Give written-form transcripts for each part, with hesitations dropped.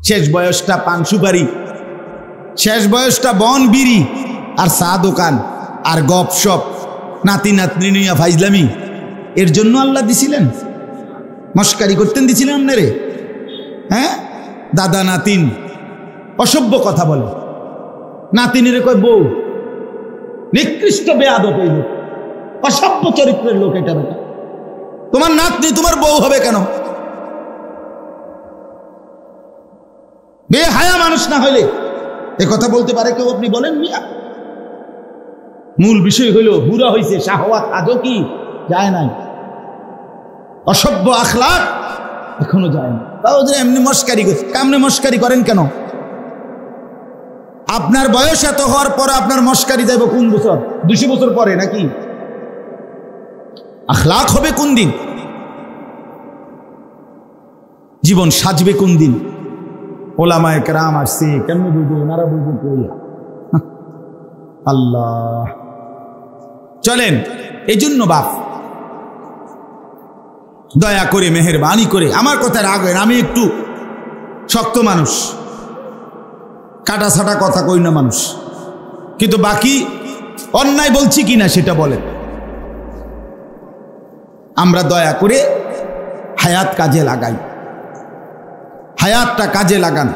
শেষ বয়সটা পান সুপারি, শেষ বয়সটা বন বিড়ি আর চা দোকান আর গপ সপ, নাতি নাতনি নিয়া ফাইজলামি। এর জন্য আল্লাহ দিছিলেন? মস্কারি করতেন দিছিলেন আপনারে? হ্যাঁ, দাদা নাতিন অসভ্য কথা বলে, নাতিনের কয় বউ, নিকৃষ্ট বেয়াদব এই লোক, অসভ্য চরিত্রের লোক এটা। বেটা তোমার নাতনি তোমার বউ হবে কেন? বেহায়া মানুষ না হইলে এ কথা বলতে পারে কেউ? আপনি বলেন মিয়া। মূল বিষয় হইল বুড়া হইছে, শাহওয়াত আজও কি যায় নাই, অসভ্য আখলাক এখনো যায় না। তাও যে এমনি মস্কারি করছে, কামনে মস্কারি করেন কেন? আপনার বয়স এত হওয়ার পর আপনার মস্কারি যাইব কোন বছর? 200 বছর পরে নাকি? আখলাক হবে কোন দিন? জীবন সাজবে কোন দিন? ওলামায়ে কেরাম আসছে, কেমনি বুঝবো? ওনারা বুঝবো কই? আল্লাহ। চলেন, এই জন্য বাপ দয়া করে মেহেরবানি করে, আমার কথা রাখবেন, আমি একটু শক্ত মানুষ, কাটা ছাটা কথা কই না মানুষ, কিন্তু বাকি অন্যায় বলছি কিনা সেটা বলেন। আমরা দয়া করে হায়াত কাজে লাগাই, হায়াতটা কাজে লাগান।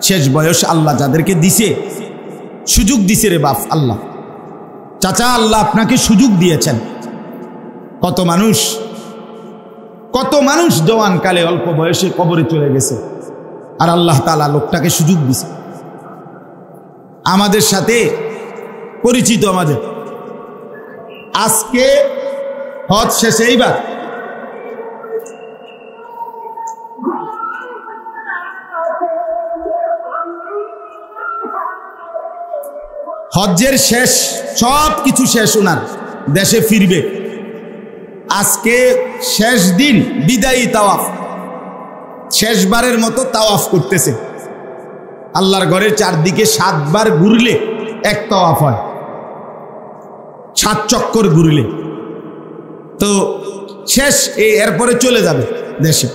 শেষ বয়স আল্লাহ যাদেরকে দিছে, সুযোগ দিছে রে বাপ আল্লাহ। চাচা, আল্লাহ আপনাকে সুযোগ দিয়েছেন। কত মানুষ জওয়ান কালে অল্প বয়সে কবরে চলে গেছে, আর আল্লাহ তাআলা লোকটাকে সুযোগ দিছে। আমাদের সাথে পরিচিত, আমাদের আজকে হজ শেষে এইবার হজ্জের শেষ, সব কিছু শেষ, ওনার দেশে ফিরবে। আজকে শেষ দিন, বিদায়ী তাওয়াফ, শেষবারের মতো তাওয়াফ করতেছে। আল্লাহর ঘরের চারদিকে 7 বার ঘুরলে এক তাওয়াফ হয়, 7 চক্কর ঘুরলে। তো শেষ, এরপরে চলে যাবে দেশে।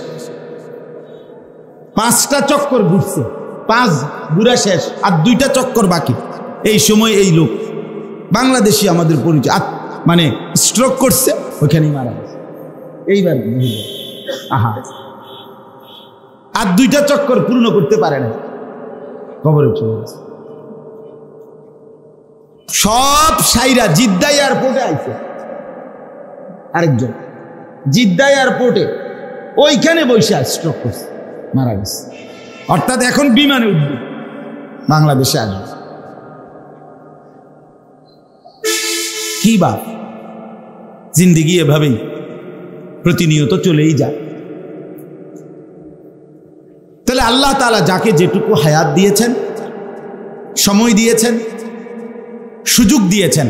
5টা চক্কর ঘুরছে, 5 ঘুরা শেষ, আর 2টা চক্কর বাকি। এই সময় এই লোক বাংলাদেশি, আমাদের পরিচয়, মানে স্ট্রোক করছে, ওইখানেই মারা গেছে। এইবার আহা, আর 2টা চক্কর পূর্ণ করতে পারে না, কবরে চলে গেছে। সব সাইরা জিদ্দা এয়ারপোর্টে আইছে, আরেকজন জিদ্দা এয়ারপোর্টে ওইখানে বসে স্ট্রোক করছে, মারা গেছে। অর্থাৎ এখন বিমানে উঠবে, বাংলাদেশে আসবে। কি বা জিন্দেগি এভাবেই প্রতিনিয়ত চলেই যায়। তাহলে আল্লাহ তাআলা যাকে যেটুকু হায়াত দিয়েছেন, সময় দিয়েছেন, সুযোগ দিয়েছেন,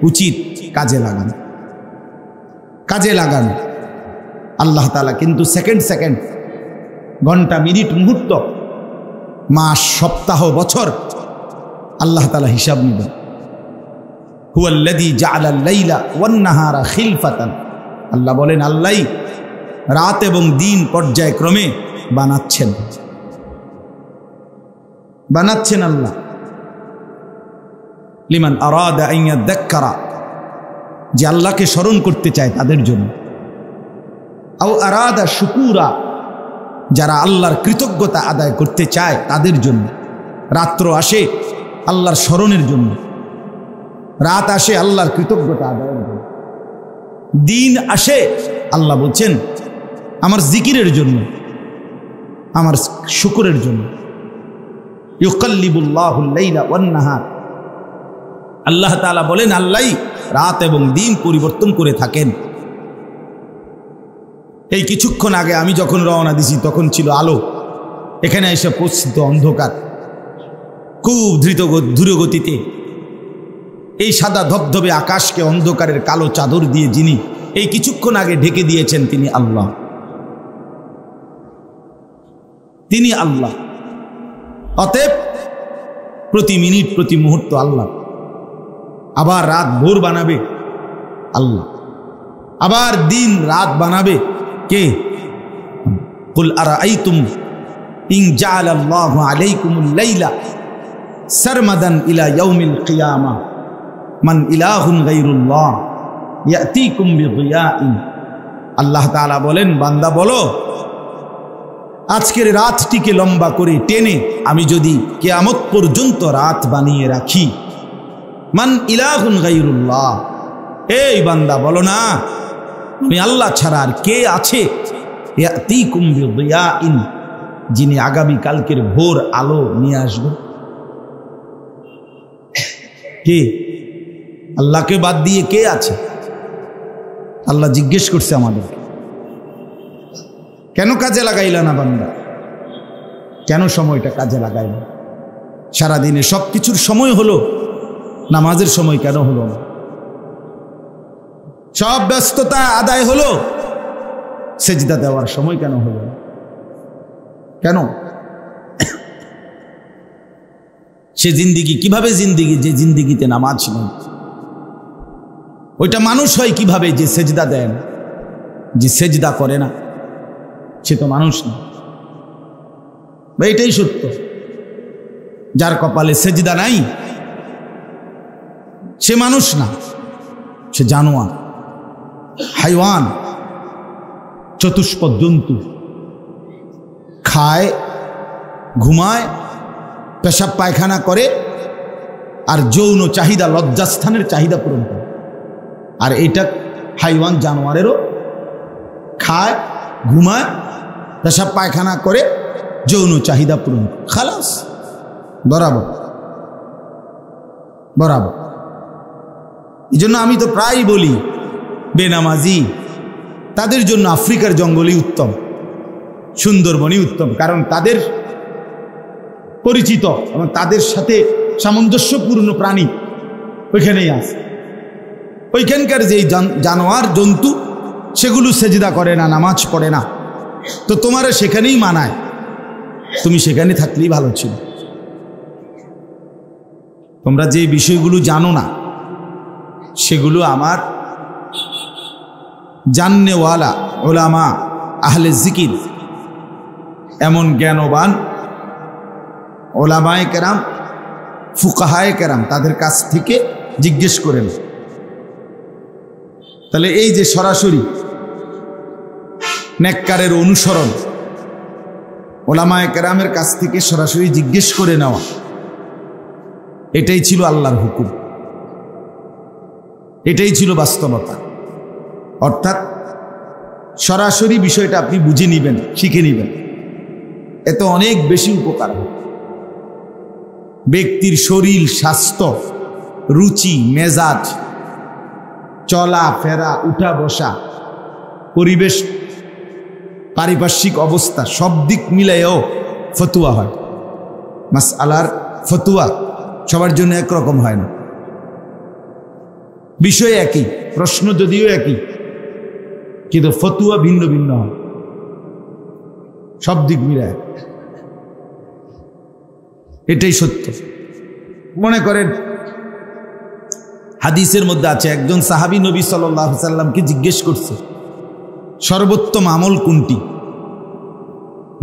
উচিত কাজে লাগান, কাজে লাগান। আল্লাহ তাআলা কিন্তু সেকেন্ড, ঘন্টা, মিনিট, মুহূর্ত, মাস, সপ্তাহ, বছর আল্লাহ তাআলা হিসাব নেবেন। হুয়াল্লাযী জাআলাল লাইলা ওয়ান নাহারা খিলফাতান, আল্লাহ বলেন আল্লাহই রাত এবং দিন পর্যায়ক্রমে বানাচ্ছেন আল্লাহ। লিমান আরাদা আন ইয়াযাক্কারা, যে আল্লাহকে স্মরণ করতে চায় তাদের জন্য। আও আরাদা শুকুরা, যারা আল্লাহর কৃতজ্ঞতা আদায় করতে চায় তাদের জন্য। রাত্র আসে আল্লাহর স্মরণের জন্য, রাত আসে আল্লাহর কৃতজ্ঞতা আদায়ের জন্য, দিন আসে আল্লাহ বলছেন আমার জিকিরের জন্য, আমার শুকরের জন্য। ইউকাল্লিবুল্লাহুল লাইলা ওয়ান নাহার, আল্লাহ তাআলা বলেন আল্লাহই রাত এবং দিন পরিবর্তন করে থাকেন। এই কিছুক্ষণ আগে আমি যখন রওনা দিছি তখন ছিল আলো, এখানে এসে পৌঁছতে অন্ধকার, খুব দ্রুতগতিতে। এই সাদা ধবধবে আকাশকে অন্ধকারের কালো চাদর দিয়ে যিনি এই কিছুক্ষণ আগে ঢেকে দিয়েছেন তিনি আল্লাহ, তিনি আল্লাহ। অতএব প্রতি মিনিট, প্রতি মুহূর্ত আল্লাহ। আবার রাত ভোর বানাবে আল্লাহ, আবার দিন রাত বানাবে কে? কুল আরাআইতুম ইন জাআলাল্লাহু আলাইকুমুল লাইলা সারমাদান ইলা ইয়াউমিল কিয়ামা মান ইলাহুন গায়রুল্লাহ ইয়াতিকুম বিদিয়াইন। আল্লাহ তাআলা বলেন, বান্দা বলো, আজকের রাতটিকে লম্বা করে টেনে আমি যদি কিয়ামত পর্যন্ত রাত বানিয়ে রাখি, মান ইলাহুন গায়রুল্লাহ, এই বান্দা বলো না আমি আল্লাহ ছাড়া আর কে আছে, ইয়াতিকুম বিদিয়াইন, যিনি আগামী কালকের ভোর আলো নিয়ে আসবে। কে? আল্লাহকে বাদ দিয়ে কে আছে? আল্লাহ জিজ্ঞেস করছে আমাদের, কেন কাজে লাগাইলা না বান্দা? কেন সময়টা কাজে লাগাইলা? সারাদিনে সব কিছুর সময় হলো, নামাজের সময় কেন হলো না? সব ব্যস্ততা আদায় হলো, সেজদা দেওয়ার সময় কেন হলো না? কেন? সে জিন্দিগি কিভাবে জিন্দিগি যে জিন্দিগিতে নামাজ নেই? ওইটা মানুষ হয় কিভাবে যে সেজদা দেয় না, যে সেজদা করে না? সে তো মানুষ না। এটাই সত্য, যার কপালে সেজদা নাই সে মানুষ না, সে জানোয়ার, হাইওয়ান, চতুষ্পদ জন্তু। খায়, ঘুমায়, পেশাব পায়খানা করে, আর যৌন চাহিদা, লজ্জাস্থানের চাহিদা পূরণ করে। আর এইটা হাইওয়ান, জানোয়ারেরও খায়, ঘুমায়, পেশাব পায়খানা করে, যৌন চাহিদা পূরণ করে, খালাস, বরাবর বরাবর। এই জন্য আমি তো প্রায় বলি, বেনামাজি তাদের জন্য আফ্রিকার জঙ্গলই উত্তম, সুন্দরবনই উত্তম। কারণ তাদের পরিচিত এবং তাদের সাথে সামঞ্জস্যপূর্ণ প্রাণী ওইখানেই আছে। ওইখানকার যেই জানোয়ার জন্তু সেগুলো সেজদা করে না, নামাজ পড়ে না, তো তোমারে সেখানেই মানায়, তুমি সেখানে থাকলেই ভালো ছিল। তোমরা যে বিষয়গুলো জানো না সেগুলো আমার জাননেওয়ালা ওলামা আহলে জিকির, এমন জ্ঞানবান ওলামায়ে কেরাম, ফুকাহায়ে কেরাম, তাদের কাছ থেকে জিজ্ঞেস করেন। তাহলে এই যে সরাসরি নেককারের অনুসরণ, ওলামায়ে কেরামের কাছ থেকে সরাসরি জিজ্ঞেস করে নেওয়া, এটাই ছিল আল্লাহর হুকুম, এটাই ছিল বাস্তবতা। অর্থাৎ সরাসরি বিষয়টা আপনি বুঝে নেবেন, শিখে নেবেন, এতে অনেক বেশি উপকার হবে। ব্যক্তির শরীর, স্বাস্থ্য, রুচি, মেজাজ, চলা ফেরা, উঠা বসা, পরিবেশ, পারিপার্শ্বিক অবস্থা, সব দিক মিলাইও ফতুয়া হয়। মাসআলার ফতুয়া সবার জন্য একরকম হয় না। বিষয় একই, প্রশ্ন যদিও একই, কিন্তু ফতুয়া ভিন্ন ভিন্ন হয়, সব দিক মিলায়। এটাই সত্য। মনে করেন হাদিসের মধ্যে আছে, একজন সাহাবী নবী সাল্লাল্লাহু আলাইহি সাল্লামকে জিজ্ঞেস করছে সর্বোত্তম আমল কোনটি?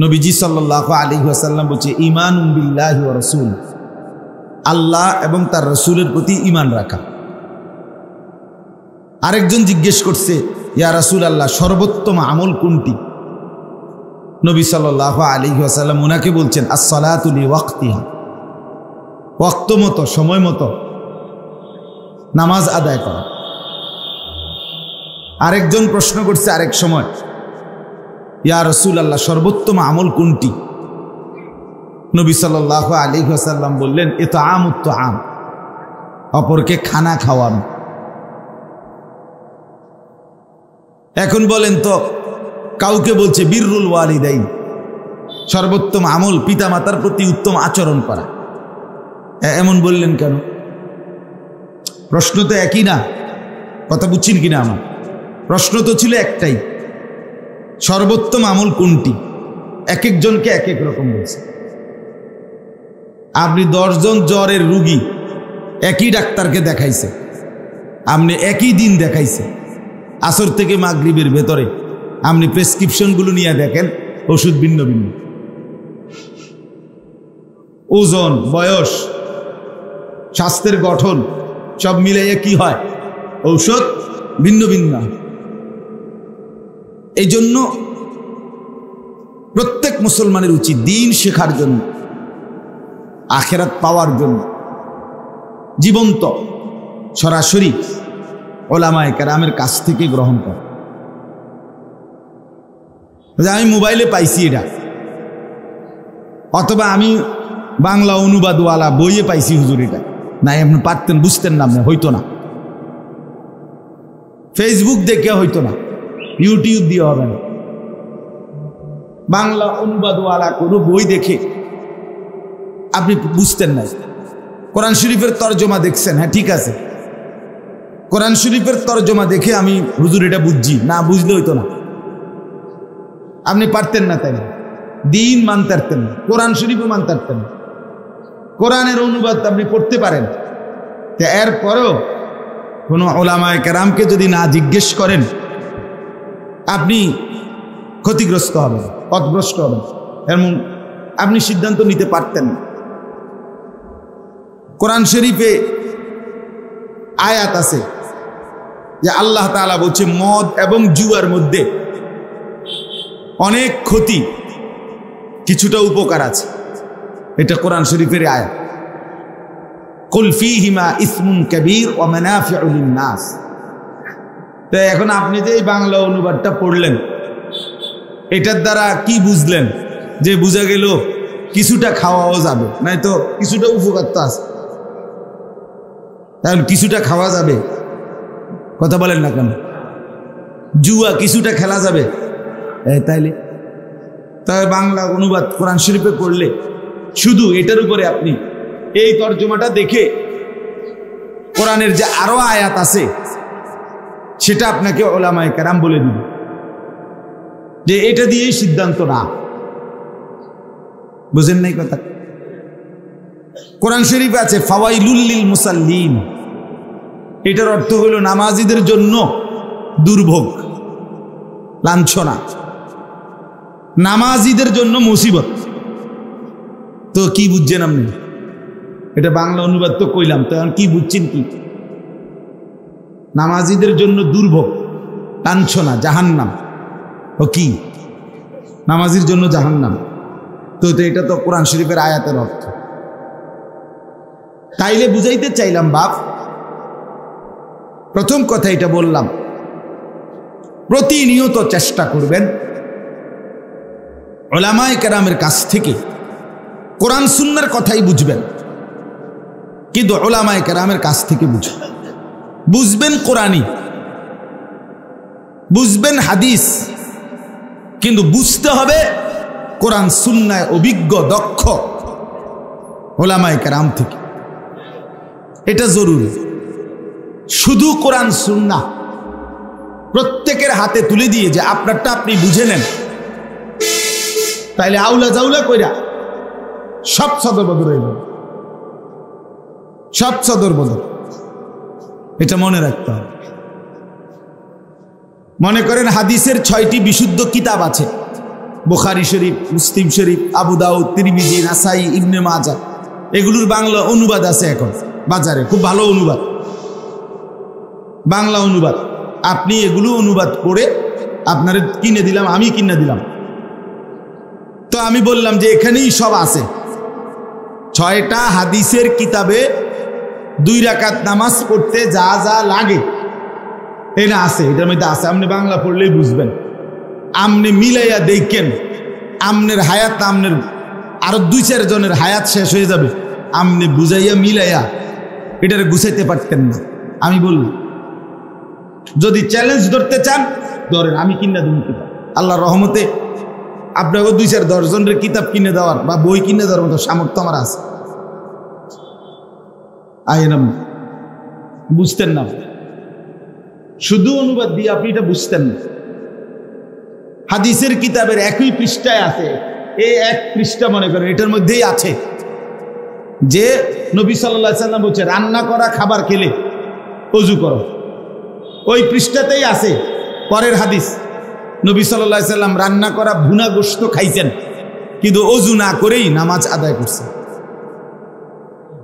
নবীজি সাল্লাল্লাহু আলাইহি ওয়াসাল্লাম বলছে, ঈমানুন বিল্লাহি ওয়া রাসূল, আল্লাহ এবং তার রাসূলের প্রতি ঈমান রাখা। আরেকজন জিজ্ঞেস করছে, ইয়া রাসূলুল্লাহ, সর্বোত্তম আমল কোনটি? নবী সাল্লাল্লাহু আলাইহি ওয়াসাল্লাম ওনাকে বলছেন, আস-সালাতু লিওয়াক্তিহা, ওয়াক্ত মতো, সময় মতো নামাজ আদায় করা। আরেকজন প্রশ্ন করছে আরেক সময়, ইয়া রাসূলুল্লাহ, সর্বোত্তম আমল কোনটি? নবী সাল্লাল্লাহু আলাইহি ওয়াসাল্লাম বললেন, ইতআমুত তাআম, অপরকে খানা খাওয়ানো। এখন বলেন তো, কাউকে বলছে বিররুল ওয়ালিদাইন, সর্বোত্তম আমল পিতামাতার প্রতি উত্তম আচরণ করা, এমন বললেন কেন? প্রশ্ন তো একই না, কথা বুঝছেন কিনা? আমার প্রশ্ন তো ছিল একটাই, সর্বোত্তম আমল কোনটি? এক একজনকে এক এক রকম বলছে। আপনি 10 জন জ্বরের রুগী একই ডাক্তারকে দেখাইছে, আপনি একই দিন দেখাইছে, আসর থেকে মাগরিবের ভেতরে আপনি প্রেসক্রিপশনগুলো নিয়ে দেখেন, ওষুধ ভিন্ন ভিন্ন। ওজন, বয়স, স্বাস্থ্যের গঠন সব মিলাইয়া কি হয়? ঔষধ ভিন্ন ভিন্ন। এই জন্য প্রত্যেক মুসলমানের উচিত দিন শেখার জন্য, আখিরাত পাওয়ার জন্য জীবন্ত সরাসরি ওলামায়ে কেরামের কাছ থেকে গ্রহণ করা। আমি মোবাইলে পাইছি এটা, অথবা আমি বাংলা অনুবাদওয়ালা বইয়ে পাইছি হুজুর এটা, না আপনি পারতেন, বুঝতেন না, হইতো না। ফেসবুক দেখে হইতো না, ইউটিউব দিয়ে হবে না। বাংলা অনুবাদওয়ালা কোনো বই দেখে আপনি বুঝতেন না। কোরআন শরীফের তর্জমা দেখছেন, হ্যাঁ ঠিক আছে, কোরআন শরীফের তর্জমা দেখে আমি হুজুর এটা বুঝছি, না বুঝলে হইতো না। আপনি পারতেন না, তাই দিন মানতে পারতেন না, কোরআন শরীফও মানতে পারতেন না। কোরআনের অনুবাদ আপনি পড়তে পারেন, এরপরেও কোনো ওলামায়ে কেরামকে যদি না জিজ্ঞেস করেন আপনি ক্ষতিগ্রস্ত হবেন, পথভ্রষ্ট হবেন, এমন আপনি সিদ্ধান্ত নিতে পারতেন না। কোরআন শরীফে আয়াত আছে যে আল্লাহ তাআলা বলছে মদ এবং জুয়ার মধ্যে অনেক ক্ষতি, কিছুটা উপকার আছে। এটা কোরআন শরীফের আয়াত। কুল ফীহিমা ইসমুন কাবীর ওয়া মানাফিউ লিন-নাস। তো এখন আপনি যে এই বাংলা অনুবাদটা পড়লেন, এটার দ্বারা কি বুঝলেন? যে বুঝা গেল কিছুটা খাওয়াও যাবে, নাই তো কিছুটা উপকার তো আছে, তাহলে কিছুটা খাওয়া যাবে, কথা বলেন না কেন? জুয়া কিছুটা খেলা যাবে, তাইলে তবে বাংলা অনুবাদ কোরআন শরীফে পড়লে শুধু এটার উপরে আপনি এই তর্জমাটা দেখে কোরআনের যে আরো আয়াত আছে সেটা আপনাকে ওলামায়ে কেরাম বলে দিবে যে এটা দিয়েই সিদ্ধান্ত না। বুঝেন নাই কথা? কোরআন শরীফে আছে ফাওয়াইলুল লিল মুসাল্লিন, এটার অর্থ হলো নামাজীদের জন্য দুর্ভোগ, লাঞ্ছনা, নামাজীদের জন্য মুসিবত। তো কি বুঝছেন আপনি? এটা বাংলা অনুবাদ তো কইলাম, তো এখন কি বুঝছেন? কি নামাজীদের জন্য দুর্ভোগ, লাঞ্ছনা, জাহান্নাম। ও কি নামাজীর জন্য জাহান্নাম? তো এটা তো কোরআন শরীফের আয়াতের অর্থ। তাইলে বুঝাইতে চাইলাম বাপ, প্রথম কথা এটা বললাম, প্রতিনিয়ত চেষ্টা করবেন উলামায়ে কেরামের কাছ থেকে কোরআন সুন্নাহর কথাই বুঝবেন, কিন্তু উলামায়ে কেরামের কাছ থেকে বুঝবেন। বুঝবেন কোরআনী, বুঝবেন হাদিস, কিন্তু বুঝতে হবে কোরআন সুন্নায় অভিজ্ঞ দক্ষ উলামায়ে কেরাম থেকে। এটা জরুরি। শুধু কোরআন সুন্নাহ প্রত্যেকের হাতে তুলে দিয়ে যে আপনারটা আপনি বুঝে নেন, তাইলে আউলা জাউলা কইরা সব সদর বদর হয়ে যাবে, সব সদর বদর। এটা মনে রাখতে হবে। মনে করেন হাদিসের 6টি বিশুদ্ধ কিতাব আছে, বুখারী শরীফ, মুসলিম শরীফ, আবু দাউদ, তিরমিজি, নাসাই, ইবনে মাজাহ। এগুলোর বাংলা অনুবাদ আছে এখন বাজারে, খুব ভালো অনুবাদ, বাংলা অনুবাদ। আপনি এগুলো অনুবাদ করে আপনার কিনে দিলাম, আমি কিনে দিলাম। তো আমি বললাম যে এখানেই সব আছে। 6টা হাদিসের কিতাবে 2 রাকাত নামাজ পড়তে যা যা লাগে এটা আছে, এটার মধ্যে আছে। আপনি বাংলা পড়লেই বুঝবেন। আপনি মিলাইয়া দেখেন, আমনের হায়াত, আমনের আরো 2-4 জনের হায়াত শেষ হয়ে যাবে। আপনি বুঝাইয়া মিলাইয়া এটারে গুছাইতে পারতেন না। আমি বললাম যদি চ্যালেঞ্জ ধরতে চান ধরেন, আমি কিনে দেব কিতাব। আল্লাহর রহমতে আপনাকে 2-4-10 জনের কিতাব কিনে দেওয়ার বা বই কিনে দেওয়ার মতো সামর্থ্য আমার আছে। আইনাম বুঝতেন না, শুধু অনুবাদ দিয়ে আপনি এটা বুঝতেন না। হাদিসের কিতাবের একই পৃষ্ঠায় আছে, এই এক পৃষ্ঠা মনে করেন এটার মধ্যেই আছে যে নবী সাল্লাল্লাহু আলাইহি সাল্লাম বলছে রান্না করা খাবার খেলে ওযু করো। ওই পৃষ্ঠাতেই আছে পরের হাদিস, নবী সাল্লাল্লাহু আলাইহি সাল্লাম রান্না করা ভুনা গোশত খাইছেন, কিন্তু ওযু না করেই নামাজ আদায় করছেন।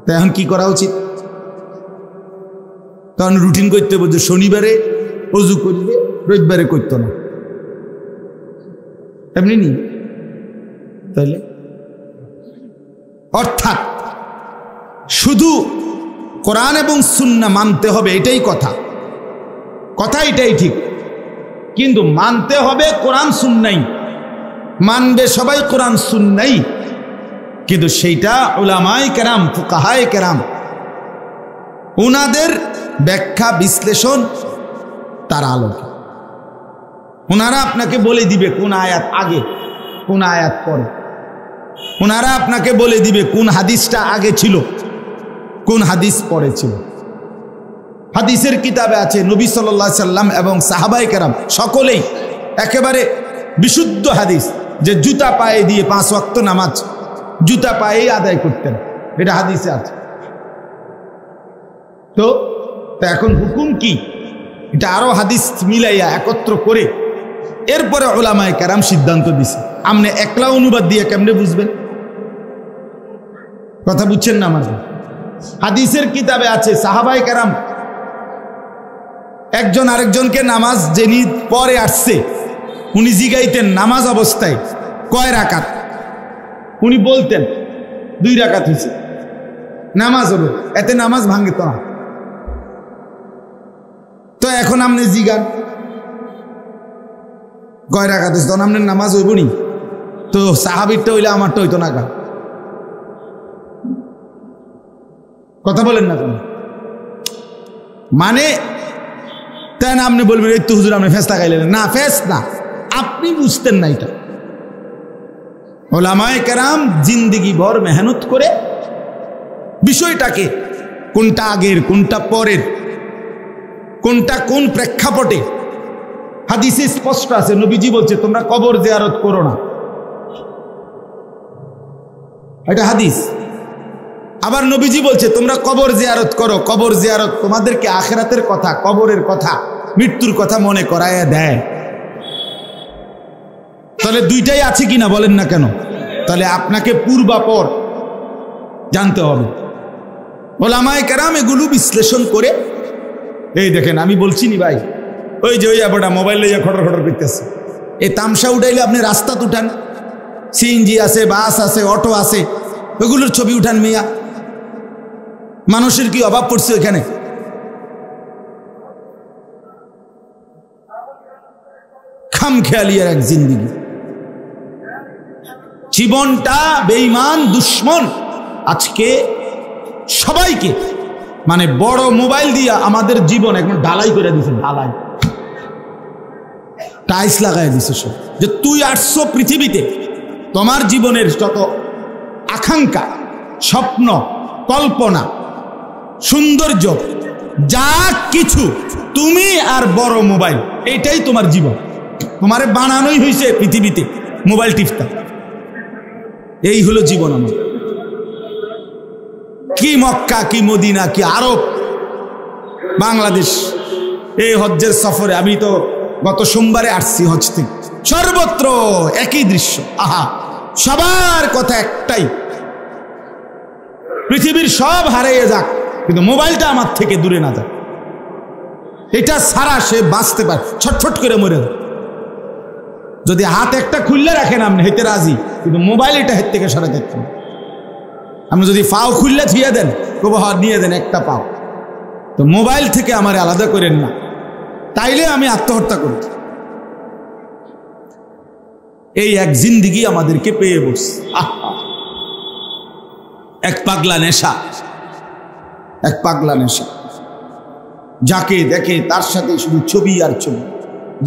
তা এখন কি করা উচিত? তখন রুটিন করতে হবে যে শনিবারে অজু করবে, রবিবারে করতো না, এমনি নি তাহলে। অর্থাৎ শুধু কোরআন এবং সুন্নাহ মানতে হবে, এটাই কথা, এটাই ঠিক, কিন্তু মানতে হবে কোরআন সুন্নাহ, মানবে সবাই কোরআন সুন্নাহ, কিন্তু সেইটা উলামায়ে কেরাম, ফুকাহায়ে কেরাম ওনাদের ব্যাখ্যা বিশ্লেষণ তার আলোকে ওনারা আপনাকে বলে দিবে কোন আয়াত আগে কোন আয়াত পরে, ওনারা আপনাকে বলে দিবে কোন হাদিসটা আগে ছিল কোন হাদিস পরে ছিল। হাদিসের কিতাবে আছে নবী সাল্লাল্লাহু আলাইহি সাল্লাম এবং সাহাবায়ে কেরাম সকলেই একেবারে বিশুদ্ধ হাদিস যে জুতা পায়ে দিয়ে 5 ওয়াক্ত নামাজ জুতা পায়েই আদায় করতেন, এটা হাদিসে আছে। তো এখন হুকুম কি, এটা আরো হাদিস মিলাইয়া একত্র করে এরপরে উলামায়ে কেরাম সিদ্ধান্ত দিছে। আপনি একলা অনুবাদ দিয়ে কেমনে বুঝবেন? কথা বুঝছেন না আমাদের? হাদিসের কিতাবে আছে সাহাবায়ে কেরাম একজন আরেকজনকে নামাজ যিনি পরে আসছে উনি জিগাইতেন নামাজ অবস্থায় কয় রাকাত, উনি বলতেন 2 রাকাত হয়েছে, নামাজ হলো, এতে নামাজ ভাঙে তো না। তো এখন আপনি জিগান কয় রাকাত হয়েছে, তখন আপনার নামাজ হইব নি? তো সাহাবীরটা হইলে আমারটা হইতো না। কথা বলেন না কেন? মানে তাই না আপনি বলবেন এই তো হুজুর আপনি ফেস লাগাইলেন না, ফেস না, আপনি বুঝতেন না। এটা উলামায়ে কেরাম জিন্দেগি ভর মেহনত করে বিষয়টাকে কোনটা আগের কোনটা পরের কোনটা কোন প্রেক্ষাপটে, হাদিসে স্পষ্ট আছে নবীজি বলছে তোমরা কবর জিয়ারত করো না, এটা হাদিস। আবার নবীজি বলছে তোমরা কবর জিয়ারত করো, কবর জিয়ারত তোমাদেরকে আখিরাতের কথা, কবরের কথা, মৃত্যুর কথা মনে করাইয়া দেয়। তাহলে দুইটাই আছে কিনা বলেন না কেন? তাহলে আপনাকে পূর্বাপর জানতে হবে। উলামায়ে কেরাম এগুলো বিশ্লেষণ করে, এই দেখেন আমি বলছি নি ভাই, ওই যে ওই আবার মোবাইল লইয়া খটর খটর করতেছে, এই তামসা উঠাইলে আপনি রাস্তাতে উঠান, সিএনজি আছে, বাস আছে, অটো আছে, ওগুলোর ছবি উঠান মিয়া। মানুষের কি অভাব পড়ছে ওইখানে? খামখেয়ালিয়ার এক জিন্দেগি, জীবনটা বেঈমান দুশ্মন আজকে সবাইকে মানে বড় মোবাইল দিয়া আমাদের জীবন একদম ঢালাই করে দিছে, ঢালাই টাইলস লাগাই দিছে সব। যে তুই আসছো পৃথিবীতে, তোমার জীবনের যত আকাঙ্ক্ষা, স্বপ্ন, কল্পনা, সৌন্দর্য, যা কিছু তুমি আর বড় মোবাইল, এটাই তোমার জীবন। তোমারে বানানোই হয়েছে পৃথিবীতে মোবাইল টিপতা, এই হলো জীবন আমার। কি মক্কা, কি মদিনা, কি আরব, বাংলাদেশ, এই হজ্জের সফরে আমি তো গত সোমবারে আসছি হজ থেকে, সর্বত্র একই দৃশ্য। আহা, সবার কথা একটাই, পৃথিবীর সব হারিয়ে যাক কিন্তু মোবাইলটা আমার থেকে দূরে না যাক। এটা ছাড়া সে বাঁচতে পারে, ছটফট করে মরে। যদি হাত একটা খুললে রাখেন আপনি হেতে রাজি, কিন্তু মোবাইল এটা হেত থেকে সরে যেতে। আপনি যদি পাও খুললে থিয়ে দেন, কবহার নিয়ে দেন একটা পাও, তো মোবাইল থেকে আমার আলাদা করেন না, তাইলে আমি আত্মহত্যা করি। এই এক জিন্দিগি আমাদেরকে পেয়ে বসছে, এক পাগলা নেশা, এক পাগলা নেশা। যাকে দেখে তার সাথে শুধু ছবি আর ছবি,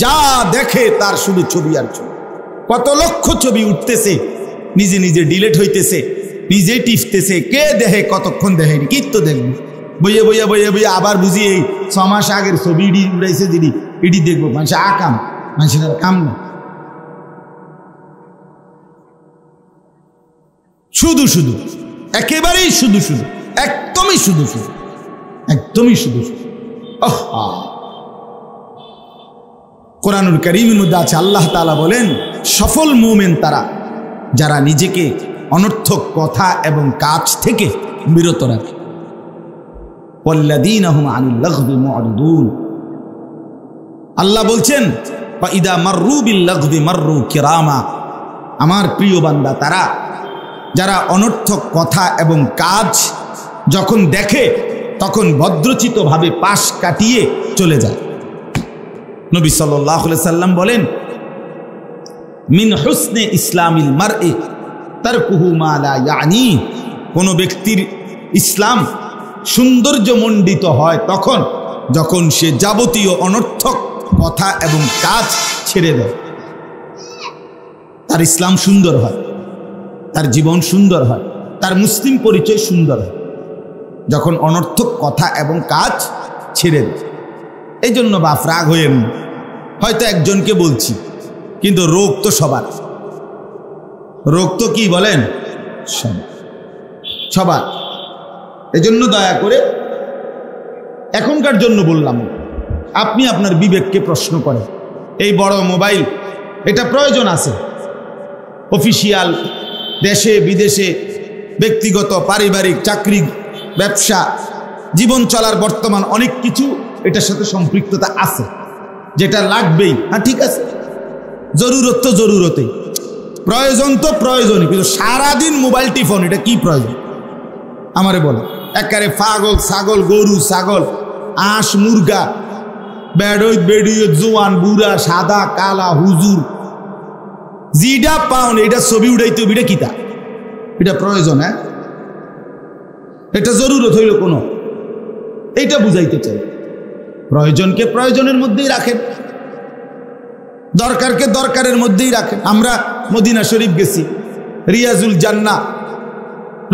যা দেখে তার শুধু ছবি আর ছবি। কত লক্ষ ছবি উঠতেছে, নিজে নিজে ডিলেট হইতেছে, নিজে টিপতেছে, কে দেখে কতক্ষণ দেখে কি তো দেখবো, বইয়ে বইয়া বইয়ে বইয়া আবার বুঝি এই 6 মাস আগের ছবি ইডি উড়াইছে দিদি, ইডি দেখবো। মানুষের আকাম, মানুষের কাম না, শুধু শুধু, একেবারেই শুধু শুধু, একদমই শুধু শুধু, একদমই শুধু শুধু। কোরআনুল কারীমের মধ্যে আছে, আল্লাহ তাআলা বলেন সফল মুমিন তারা যারা নিজেকে অনর্থক কথা এবং কাজ থেকে বিরত রাখে। ওয়াল্লাযীনা হুম আনিল লাগবি মু'রিদুন, আল্লাহ বলছেন ফাইদা মাররু বিল লাগবি মাররু কিরামা, আমার প্রিয় বান্দা তারা যারা অনর্থক কথা এবং কাজ যখন দেখে তখন ভদ্রচিতভাবে পাশ কাটিয়ে চলে যায়। নবী সাল্লাল্লাহু আলাইহি সাল্লাম বলেন মিন হুসনে ইসলামিল মারই তারকুহু মা লা ইয়ানি, কোন ব্যক্তির ইসলাম সৌন্দর্যমণ্ডিত হয় তখন যখন সে যাবতীয় অনর্থক কথা এবং কাজ ছেড়ে দেয়। তার ইসলাম সুন্দর হয়, তার জীবন সুন্দর হয়, তার মুসলিম পরিচয় সুন্দর হয় যখন অনর্থক কথা এবং কাজ ছেড়ে দেয়। এই জন্য বাপ রাগ হইেন, হয়তো একজনকে বলছি কিন্তু রোগ তো সবার, রোগ তো কি বলেন সবার। এই জন্য দয়া করে এখনকার জন্য বললাম, আপনি আপনার বিবেককে প্রশ্ন করেন, এই বড় মোবাইল এটা প্রয়োজন আছে, অফিসিয়াল দেশে বিদেশে ব্যক্তিগত পারিবারিক চাকরি ব্যবসা জীবন চলার বর্তমান অনেক কিছু এটার সাথে সম্পৃক্ততা আছে, যেটা লাগবেই। হ্যাঁ ঠিক আছে, জরুরত তো জরুরতেই, প্রয়োজন তো প্রয়োজনই, কিন্তু সারাদিন মোবাইল টিফোন এটা কি প্রয়োজন আমারে বলো। একারে পাগল ছাগল, গরু ছাগল, আঁশ মুরগা, বেড়ই বেড়িয়ে জোয়ান বুড়া সাদা কালা হুজুর জিডা পাউন এটা ছবি উড়াইতে এটা কিতা, এটা প্রয়োজন? হ্যাঁ এটা জরুরত হইল কোনো, এইটা বুঝাইতে চাই। প্রয়োজনকে প্রয়োজনের মধ্যেই রাখেন, দরকারকে দরকারের মধ্যেই রাখেন। আমরা মদিনা শরীফ গেছি, রিয়াজুল জান্নাহ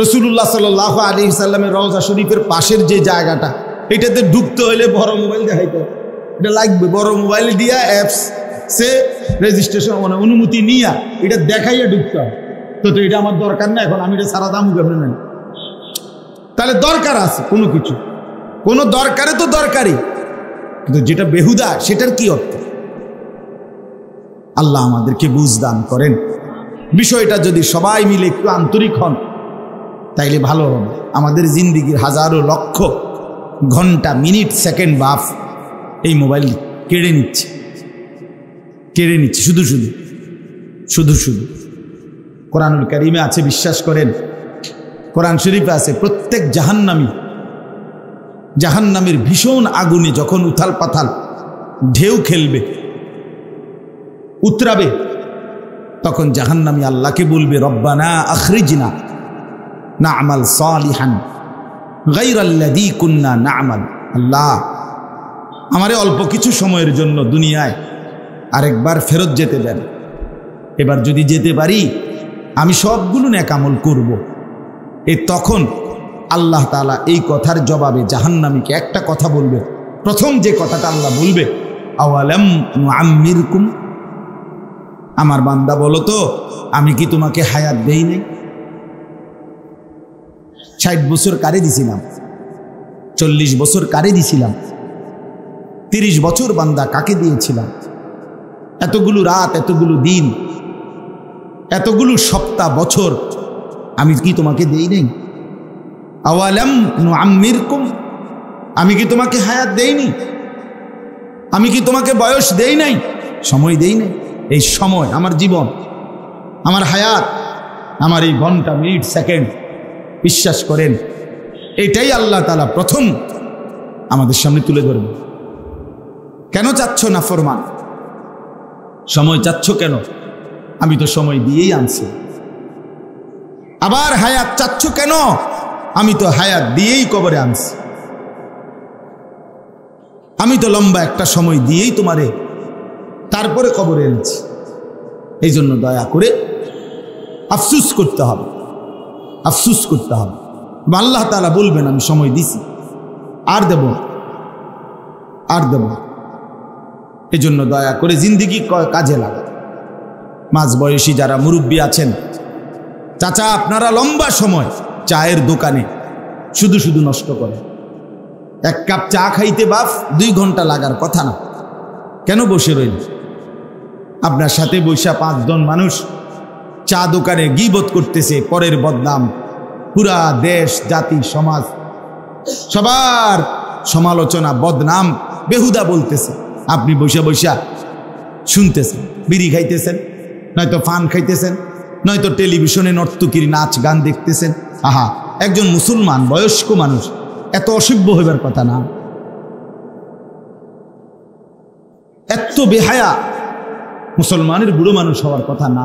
রাসূলুল্লাহ সাল্লাল্লাহু আলাইহি সাল্লামের রওজা শরীফের পাশের যে জায়গাটা, এটাতে ঢুকতে হলে বড় মোবাইল দেখাইতে এটা লাগবে, বড় মোবাইল দিয়া অ্যাপস সে রেজিস্ট্রেশন মানে অনুমতি নিয়া এটা দেখাইয়া ঢুকতে হয়। তো এটা আমার দরকার না, এখন আমি এটা সারা দাম কেমন নেন? তাহলে দরকার আছে কোনো কিছু, কোনো দরকারে তো দরকারই, কিন্তু যেটা বেহুদা সেটার কি অর্থ? আল্লাহ আমাদেরকে বুঝ দান করেন। বিষয়টা যদি সবাই মিলে একটু আন্তরিক হন তাইলে ভালো হবে। আমাদের জিন্দিগির হাজারো লক্ষ ঘন্টা মিনিট সেকেন্ড বাফ এই মোবাইল কেড়ে নিচ্ছে, কেড়ে নিচ্ছে শুধু শুধু শুধু শুধু। কোরআনুল কারীমে আছে, বিশ্বাস করেন, কোরআন শরীফে আছে, প্রত্যেক জাহান্নামের ভীষণ আগুনে যখন উথাল পাথাল ঢেউ খেলবে উতরাবে, তখন জাহান্নামী আল্লাহকে বলবে রব্বানা আখরিজনা না'মাল সালিহান গায়রাল্লাযী কুন্না না'মাল, আল্লাহ আমারে অল্প কিছু সময়ের জন্য দুনিয়ায় আরেকবার ফেরত যেতে দেন, এবার যদি যেতে পারি আমি সবগুলো নেক আমল করব। তখন আল্লাহ তাআলা এই কথার জবাবে জাহান্নামীকে একটা কথা বলবে, প্রথম যে কথাটা আল্লাহ বলবে, আওয়ালাম নুআম্মিরকুম, আমার বান্দা বলো তো আমি কি তোমাকে হায়াত দেই নাই? 60 বছর কারে দিছিলাম, 40 বছর কারে দিছিলাম, 30 বছর বান্দা কাকে দিয়েছিলাম, এতগুলো রাত, এতগুলো দিন, এতগুলো সপ্তাহ বছর আমি কি তোমাকে দেই নাই? আওয়ালাম নুআম্মিরকুম, আমি কি তোমাকে হায়াত দেইনি? আমি কি তোমাকে বয়স দেই নাই, সময় দেই নাই? এই সময় আমার জীবন, আমার হায়াত, আমার এই ঘন্টা মিনিট সেকেন্ড, বিশ্বাস করেন এটাই আল্লাহ তাআলা প্রথম আমাদের সামনে তুলে ধরবে। কেন চাচ্ছ না ফরমান? সময় চাচ্ছ কেন? আমি তো সময় দিয়েই আনছি। আবার হায়াত চাচ্ছ কেন? আমি তো হায়াত দিয়েই কবরে আনছি। আমি তো লম্বা একটা সময় দিয়েই তোমারে তারপরে কবরে এনেছি। এই জন্য দয়া করে আফসুস করতে হবে, আফসুস করতে হবে। আল্লাহ তাআলা বলবেন আমি সময় দিছি, আর দেব আর দেব। এই জন্য দয়া করে জিন্দিগি কাজে লাগা। মাঝ বয়সী যারা মুরব্বী আছেন, চাচা আপনারা লম্বা সময় চায়ের দোকানে শুধু শুধু নষ্ট করে। এক কাপ চা খাইতে বাপ 2 ঘন্টা লাগার কথা না, কেন বসে রইল? আপনার সাথে বৈশা 5 জন মানুষ চা দোকানে গীবত করতেছে, পরের বদনাম, পুরা দেশ জাতি সমাজ সবার সমালোচনা বদনাম বেহুদা বলতেছে, আপনি বৈশা বৈশা শুনতেছেন, বিড়ি খাইতেছেন, নয়তো পান খাইতেছেন, নয়তো টেলিভিশনে নর্তকীর নাচ গান দেখতেছেন। আহা, একজন মুসলমান বয়স্ক মানুষ এত অসভ্য হইবার কথা না, এত বেহায়া মুসলমানের বুড়ো মানুষ হওয়ার কথা না।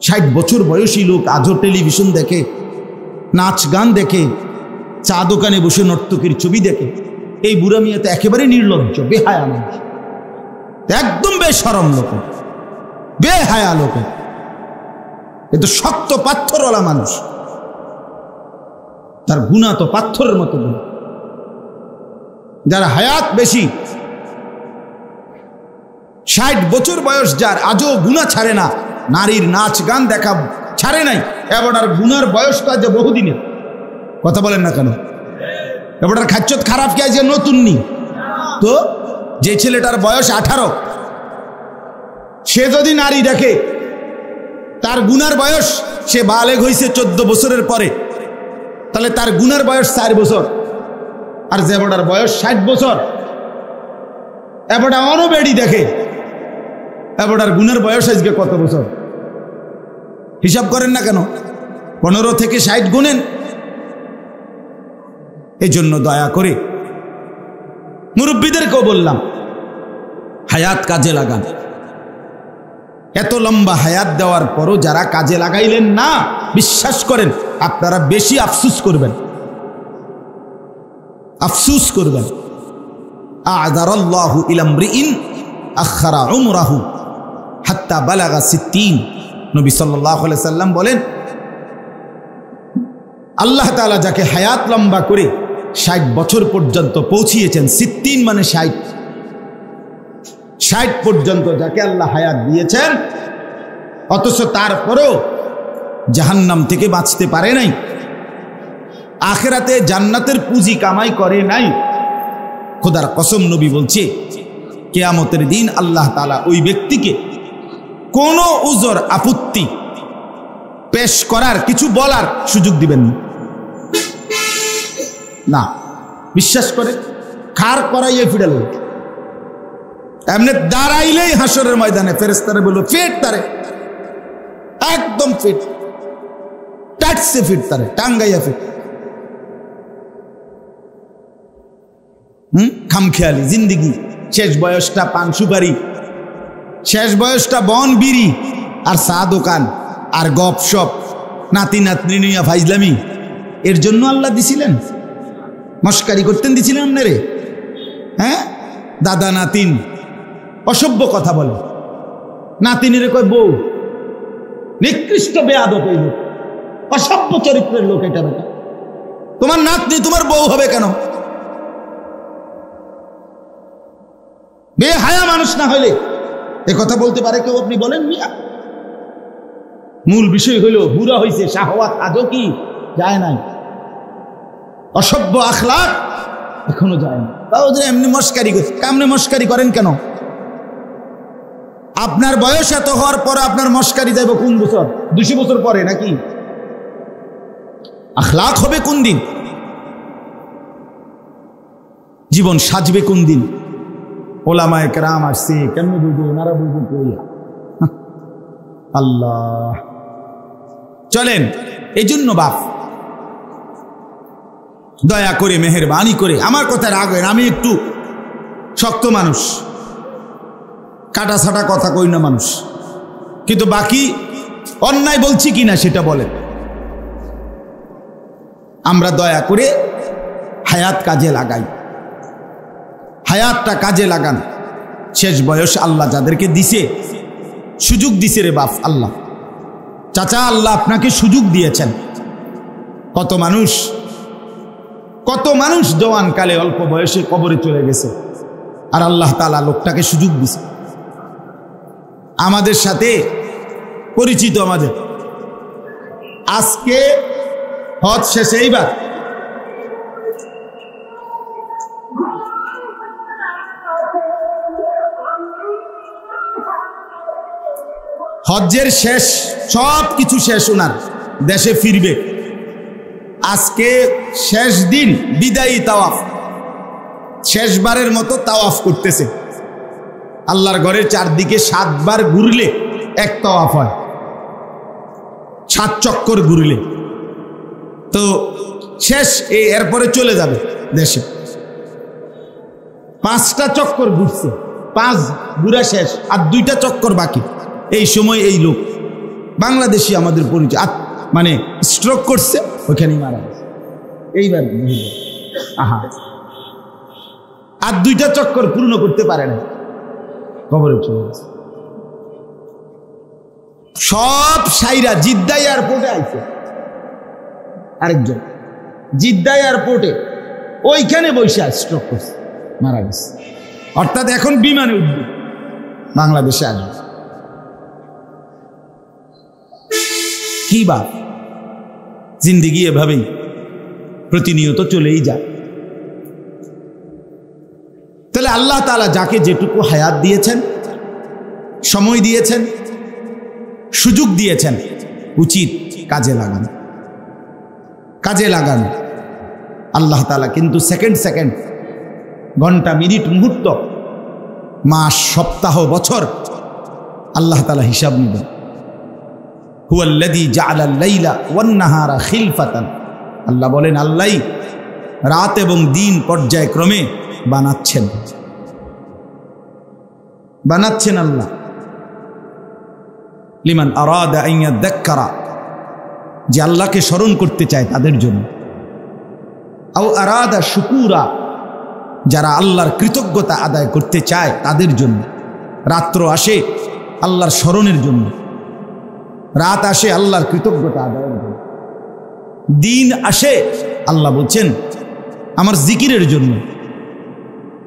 60 বছর বয়সী লোক আজও টেলিভিশন দেখে, নাচ গান দেখে, চা দোকানে বসে নর্তকীর ছবি দেখে। এই বুড়া মিয়া তো একেবারে নির্লজ্জ, বেহায়া মানুষ, একদম বেশরম লোক, বেহায়া লোক, এ তো শক্ত পাথরওয়ালা মানুষ, তার গুনাহ তো পাথরের মতো গুনাহ। যারা হায়াত বেশি, 60 বছর বয়স যার, আজও গুনাহ ছাড়ে না, নারীর নাচ গান দেখা ছাড়ে নাই, এবার গুনার বয়স তো আজ বহুদিনের। কথা বলেন না কেন? এবার খাচ্চত খারাপ কে আজ নতুন নি তো? যে ছেলেটার বয়স 18, সে যদি নারী দেখে, তার গুনার বয়স, সে বালেগ হয়েছে 14 বছরের পরে, তাহলে তার গুনার বয়স 4 বছর। আর যে এবারটার বয়স 60 বছর, এবারটা অনও বেড়ি দেখে, এবারটার গুনার বয়স আজকে কত বছর? হিসাব করেন না কেন? 15 থেকে 60 গুনেন। এই জন্য দয়া করে মুরব্বীদেরকেও বললাম, হায়াত কাজে লাগান। এত লম্বা হায়াত দেওয়ার পরও যারা কাজে লাগাইলেন না, বিশ্বাস করেন আপনারা বেশি আফসুস করবেন, আফসুস করবেন। আ'যারাল্লাহু ইলা ইমরিইন আখারা উমরাহু হাত্তা বালাগা 60। নবী সাল্লাল্লাহু আলাইহি সাল্লাম বলেন, আল্লাহ তাআলা যাকে হায়াত লম্বা করে 60 বছর পর্যন্ত পৌঁছিয়েছেন, 60 মানে 60 পর্যন্ত যাকে আল্লাহ হায়াত দিয়েছেন, অথচ তারপরও জাহান্নাম থেকে বাঁচতে পারে নাই, আখিরাতে জান্নাতের পুঁজি কামাই করে নাই, খোদার কসম নবী বলছে, কিয়ামতের দিন আল্লাহ তাআলা ওই ব্যক্তিকে কোনো উযর আপত্তি পেশ করার, কিছু বলার সুযোগ দিবেন না। বিশ্বাস করে খাড় করাইয়ে ফিরাল, এমনি দাঁড়াইলেই হাসরের ময়দানে ফেরেশতারা বলল, ফিট তারে, একদম ফিট, টাটসে ফিট তারে, টাঙ্গাইয়া ফিট। খামখেয়ালি জিন্দিগি, শেষ বয়সটা পান সুপারি, শেষ বয়সটা বন বিড়ি আর চা দোকান আর গপ সপ, নাতি নাতনি নিয়া ফাইজলামি, এর জন্য আল্লাহ দিছিলেন? মস্কারি করতেন দিছিলেন আপনারে? হ্যাঁ, দাদা নাতিন অসভ্য কথা বলে, নাতিনের কয় বউ, নিকৃষ্ট বেয়াদব এই লোক, অসভ্য চরিত্রের লোক এটা। বেটা, তোমার নাতনি তোমার বউ হবে কেন? বেহায়া মানুষ না হইলে এ কথা বলতে পারে কেউ? আপনি বলেন মিয়া। মূল বিষয় হইল বুড়া হইছে, শাহওয়াত আজও কি যায় নাই, অসভ্য আখলাক এখনো যায় না। তাও যে এমনি মস্কারি করছে, কেমনে মস্কারি করেন কেন? আপনার বয়স এত হওয়ার পর আপনার মস্কারি যাইব কোন বছর? 200 বছর পরে নাকি? আখলাক হবে কোন দিন? জীবন সাজবে কোন দিন? ওলামায়ে কেরাম আসছে, কেমনে বুঝবো? ওনারা বুঝবো কই? আল্লাহ। চলেন, এই জন্য বাপ দয়া করে মেহেরবানি করে, আমার কথা রাখবেন, আমি একটু শক্ত মানুষ, কাটা ছাটা কথা কই না মানুষ, কিন্তু বাকি অন্যায় বলছি কিনা সেটা বলেন। আমরা দয়া করে হায়াত কাজে লাগাই, হায়াতটা কাজে লাগান। শেষ বয়স আল্লাহ যাদেরকে দিছে, সুযোগ দিছে রে বাপ আল্লাহ, চাচা আল্লাহ আপনাকে সুযোগ দিয়েছেন। কত মানুষ জওয়ান কালে অল্প বয়সে কবরে চলে গেছে, আর আল্লাহ তাআলা লোকটাকে সুযোগ দিছে। আমাদের সাথে পরিচিত, আমাদের আজকে হজ শেষে এইবার হজ্জের শেষ, সব কিছু শেষ, ওনার দেশে ফিরবে। আজকে শেষ দিন, বিদায়ী তাওয়াফ, শেষবারের মতো তাওয়াফ করতেছে। আল্লাহর ঘরের চারদিকে 7 বার ঘুরলে এক তাওয়াফ হয়, 7 চক্কর ঘুরলে। তো শেষ, এরপরে চলে যাবে দেশে। 5টা চক্কর ঘুরছে, 5 ঘুরা শেষ, আর 2টা চক্কর বাকি। এই সময় এই লোক বাংলাদেশি আমাদের পরিচয়, মানে স্ট্রোক করছে, ওখানেই মারা গেছে। এইবার আহা, আর 2টা চক্কর পূর্ণ করতে পারে না, কবরে চলে গেছে। সব সাইরা জিদ্দা এয়ারপোর্টে আইছে, আরেকজন জিদ্দা এয়ারপোর্টে ওইখানে বসে স্ট্রোক করছে, মারা গেছে। অর্থাৎ এখন বিমানে উঠবে, বাংলাদেশে আসবে। কি বা জিন্দেগি এভাবেই প্রতিনিয়ত চলেই যায়। তাহলে আল্লাহ তাআলা যাকে যেটুকু হায়াত দিয়েছেন, সময় দিয়েছেন, সুযোগ দিয়েছেন, উচিত কাজে লাগান, কাজে লাগান। আল্লাহ তাআলা কিন্তু সেকেন্ড সেকেন্ড, ঘন্টা, মিনিট, মুহূর্ত, মাস, সপ্তাহ, বছর আল্লাহ তাআলা হিসাব নেবেন। হুয়াল্লাযী জাআলাল লাইলা ওয়ান নাহারা খিলফাতান, আল্লাহ বলেন আল্লাহই রাত এবং দিন পর্যায়ক্রমে বানাচ্ছেন, বানাচ্ছেন আল্লাহ। লিমান আরাদা আন ইয়াযাক্কারা, যে আল্লাহকে স্মরণ করতে চায় তাদের জন্য। আও আরাদা শুকুরা, যারা আল্লাহর কৃতজ্ঞতা আদায় করতে চায় তাদের জন্য। রাত্র আসে আল্লাহর স্মরণের জন্য, রাত আসে আল্লাহর কৃতজ্ঞতা আদায়ের জন্য, দিন আসে আল্লাহ বলছেন আমার জিকিরের জন্য,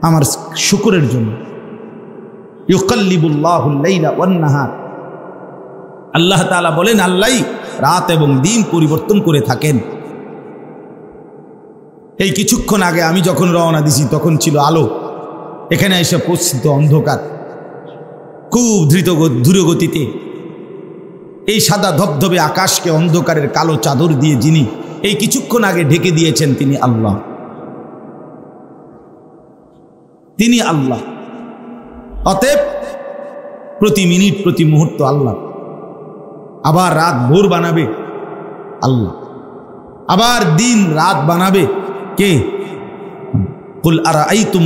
আমার শুকরের জন্য। ইউকাল্লিবুল্লাহুল লাইলা ওয়ান নাহার, আল্লাহ তাআলা বলেন আল্লাহই রাত এবং দিন পরিবর্তন করে থাকেন। এই কিছুক্ষণ আগে আমি যখন রওনা দিছি তখন ছিল আলো, এখানে এসে পৌঁছতো অন্ধকার, খুব দ্রুতগতিতে। এই সাদা ধবধবে আকাশকে অন্ধকারের কালো চাদর দিয়ে যিনি এই কিছুক্ষণ আগে ঢেকে দিয়েছেন তিনি আল্লাহ, তিনি আল্লাহ। অতএব প্রতি মিনিট, প্রতি মুহূর্ত আল্লাহ। আবার রাত ভোর বানাবে আল্লাহ, আবার দিন রাত বানাবে কে? কুল আরাআইতুম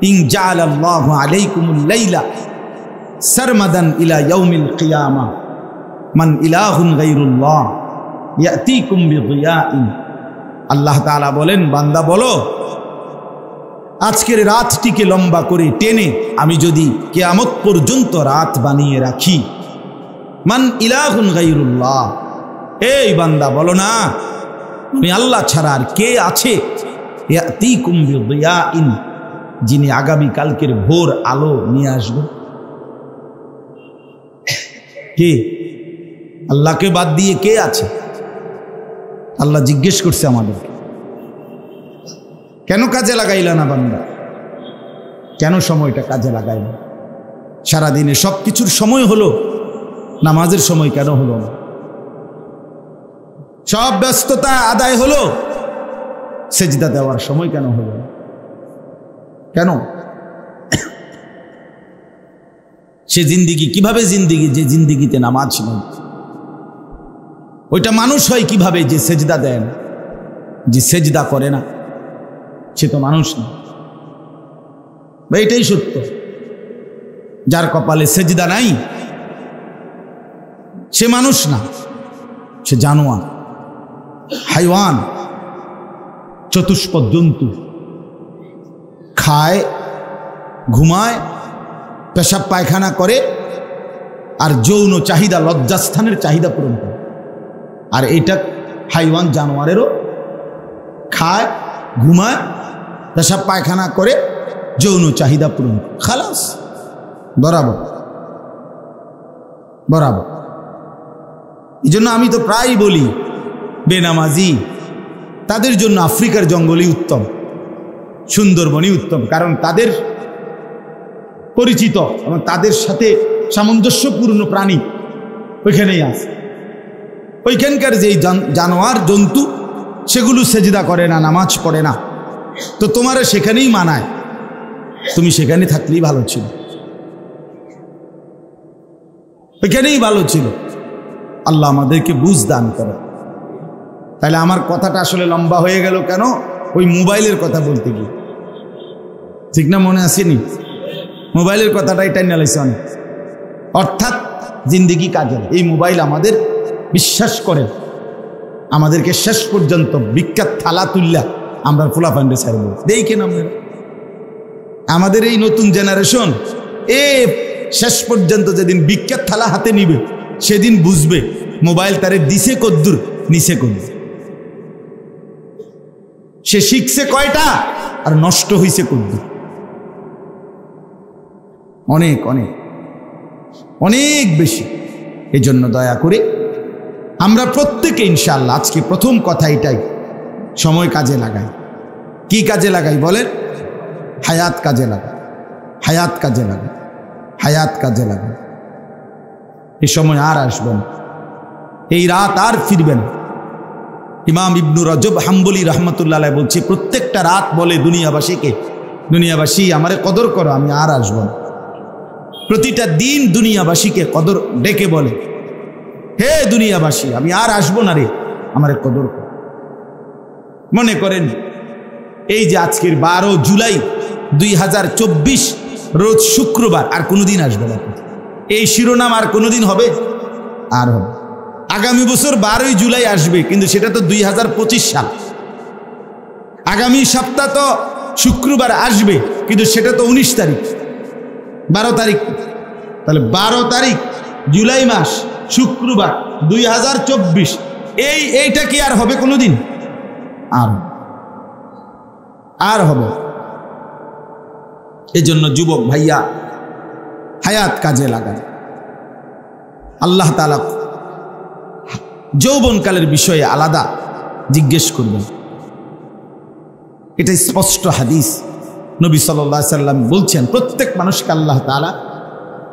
ইন জাআলাল্লাহু আলাইকুমুল লাইলা সারমাদান ইলা ইয়াউমিল কিয়ামা মান ইলাহুন গায়রুল্লাহ ইয়াতিকুম বিদিয়াইন। আল্লাহ তাআলা বলেন বান্দা বলো, আজকের রাতটিকে লম্বা করে টেনে আমি যদি কিয়ামত পর্যন্ত রাত বানিয়ে রাখি, মান ইলাহুন গায়রুল্লাহ, এই বান্দা বলো না আমি আল্লাহ ছাড়া আর কে আছে? ইয়াতিকুম বিদিয়াইন, যিনি আগামী কালকের ভোর আলো নিয়ে আসবে। কে? আল্লাহকে বাদ দিয়ে কে আছে? আল্লাহ জিজ্ঞেস করছে আমাদেরকে, কেন কাজে লাগাইলা না বান্দা? কেন সময়টা কাজে লাগাইলা? সারাদিনে সব কিছুর সময় হলো, নামাজের সময় কেন হলো না? সব ব্যস্ততা আদায় হলো, সেজদা দেওয়ার সময় কেন হলো না? কেন? সে জিন্দিগি কিভাবে জিন্দিগি যে জিন্দিগিতে নামাজ নেই? ওইটা মানুষ হয় কিভাবে যে সেজদা দেন, যে সেজদা করে না? সে তো মানুষ না। এটাই সত্য, যার কপালে সেজদা নাই সে মানুষ না, সে জানোয়ার, হাইওয়ান, চতুষ্পদ জন্তু। খায়, ঘুমায়, পেশাব পায়খানা করে, আর যৌন চাহিদা, লজ্জাস্থানের চাহিদা পূরণ করে। আর এইটা হাইওয়ান, জানোয়ারেরও খায়, ঘুমায়, পেশাব পায়খানা করে, যৌন চাহিদা পূরণ করে, খালাস, বরাবর বরাবর। এই জন্য আমি তো প্রায় বলি বেনামাজি তাদের জন্য আফ্রিকার জঙ্গলই উত্তম, সুন্দরবনই উত্তম। কারণ তাদের পরিচিত এবং তাদের সাথে সামঞ্জস্যপূর্ণ প্রাণী ওইখানেই আছে। ওইখানকার যেই জানোয়ার জন্তু সেগুলো সেজদা করে না, নামাজ পড়ে না, তো তোমারে সেখানেই মানায়, তুমি সেখানে থাকলেই ভালো ছিল, ওইখানেই ভালো ছিল। আল্লাহ আমাদেরকে বুঝ দান করে। তাহলে আমার কথাটা আসলে লম্বা হয়ে গেল কেন? ওই মোবাইলের কথা বলতে গিয়ে, ঠিক না? মনে আসেনি? মোবাইলের কথাটাই টাইনা লাইছে অনেক। অর্থাৎ জিন্দেগি কাজে এই মোবাইল আমাদের বিশ্বাস করে আমাদেরকে শেষ পর্যন্ত বিখ্যাত থালা তুল্লা আমরা ফুলাফান্ডে ছাড়ব। দেখেন আপনারা আমাদের এই নতুন জেনারেশন শেষ পর্যন্ত যেদিন বিখ্যাত থালা হাতে নিবে সেদিন বুঝবে মোবাইল তারে দিছে কদ্দুর, নিচে কদ্দুর, সে শিখছে কয়টা আর নষ্ট হয়েছে কদ্দুর। অনেক অনেক অনেক বেশি। এই জন্য দয়া করে আমরা প্রত্যেকে ইনশাআল্লাহ আজকে প্রথম কথা এটাই, সময় কাজে লাগাই। কি কাজে লাগাই বলেন? হায়াত কাজে লাগাই, হায়াত কাজে লাগাই, হায়াত কাজে লাগাই। এই সময় আর আসবে না, এই রাত আর ফিরবে না। ইমাম ইবনু রজব হাম্বলি রহমতুল্লাহ বলছে প্রত্যেকটা রাত বলে দুনিয়াবাসীকে, দুনিয়াবাসী আমারে কদর করো, আমি আর আসবো না। প্রতিটা দিন দুনিয়াবাসীকে কদর ডেকে বলে, হে দুনিয়াবাসী আমি আর আসবো না রে, আমারে কদর করো। মনে করেন এই যে আজকের 12 জুলাই 2024 রোজ শুক্রবার, আর কোনোদিন আসবে না। এই শিরোনাম আর কোনোদিন হবে? আর হবে। আগামী বছর 12ই জুলাই আসবে, কিন্তু সেটা তো 2025 সাল। আগামী সপ্তাহ তো শুক্রবার আসবে, কিন্তু সেটা তো 19 তারিখ, 12 তারিখ। তাহলে 12 তারিখ জুলাই মাস শুক্রবার 2024, এইটা কি আর হবে কোনোদিন? আর হবে। এই জন্য যুবক ভাইয়া হায়াত কাজে লাগান। আল্লাহ তাআলা যৌবনকালের বিষয়ে আলাদা জিজ্ঞেস করবেন, এটা স্পষ্ট হাদিস। নবী সাল্লাল্লাহু আলাইহি সাল্লাম বলছেন প্রত্যেক মানুষকে আল্লাহ তাআলা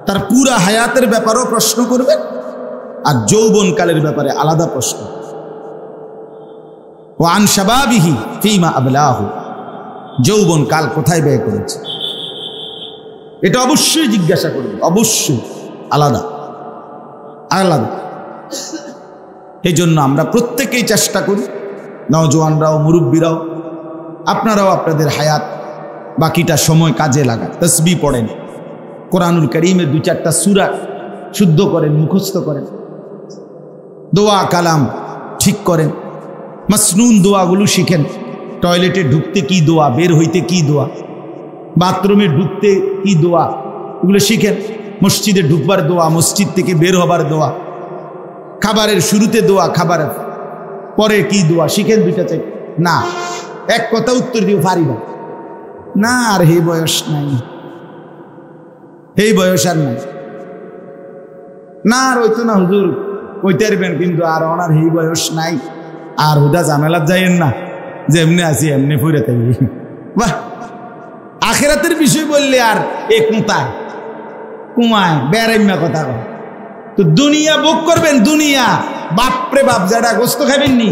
তার পুরা হায়াতের ব্যাপারেও প্রশ্ন করবেন, আর যৌবনকালের ব্যাপারে আলাদা প্রশ্ন। ওয়া আন শাবাবিহি ফীমা আবলাহু, যৌবনকাল কোথায় ব্যয় করেছে, এটা অবশ্যই জিজ্ঞাসা করবে, অবশ্যই আলাদা আলাদা। এই জন্য আমরা প্রত্যেকেই চেষ্টা করি, নওজোয়ানরাও মুরব্বীরাও, আপনারাও আপনাদের হায়াত বাকিটা সময় কাজে লাগান। তাসবিহ পড়েন, কোরআনুল কারীমের 2-4টা সূরা শুদ্ধ করেন, মুখস্থ করেন, দোয়া কালাম ঠিক করেন, মাসনুন দোয়াগুলো শিখেন। টয়লেটে ঢুকতে কি দোয়া, বের হইতে কি দোয়া, বাথরুমে ঢুকতে কি দোয়া, এগুলো শিখেন। মসজিদে ঢুকবার দোয়া, মসজিদ থেকে বের হবার দোয়া, খাবারের শুরুতে দোয়া, খাবারের পরে কি দোয়া শিখেন। 2টা না, এক কথা উত্তর দিয়ে পারি না, আর হে বয়স নাই, এই বয়স আর নাই, না আর হইতো না হুজুর, কইতে পারবেন কিন্তু আর ওনার এই বয়স নাই, আর হুদা ঝামেলা যাইয়েন না, যে এমনি আছি এমনি ফুরে থাকবি। বাহ, আখেরাতের বিষয় বললে আর এ কুঁতায় কুমায় বেড়াইমা কথা কয়। তো দুনিয়া ভোগ করবেন, দুনিয়া বাপরে বাপ, যারা গোস্ত খাবেন নি,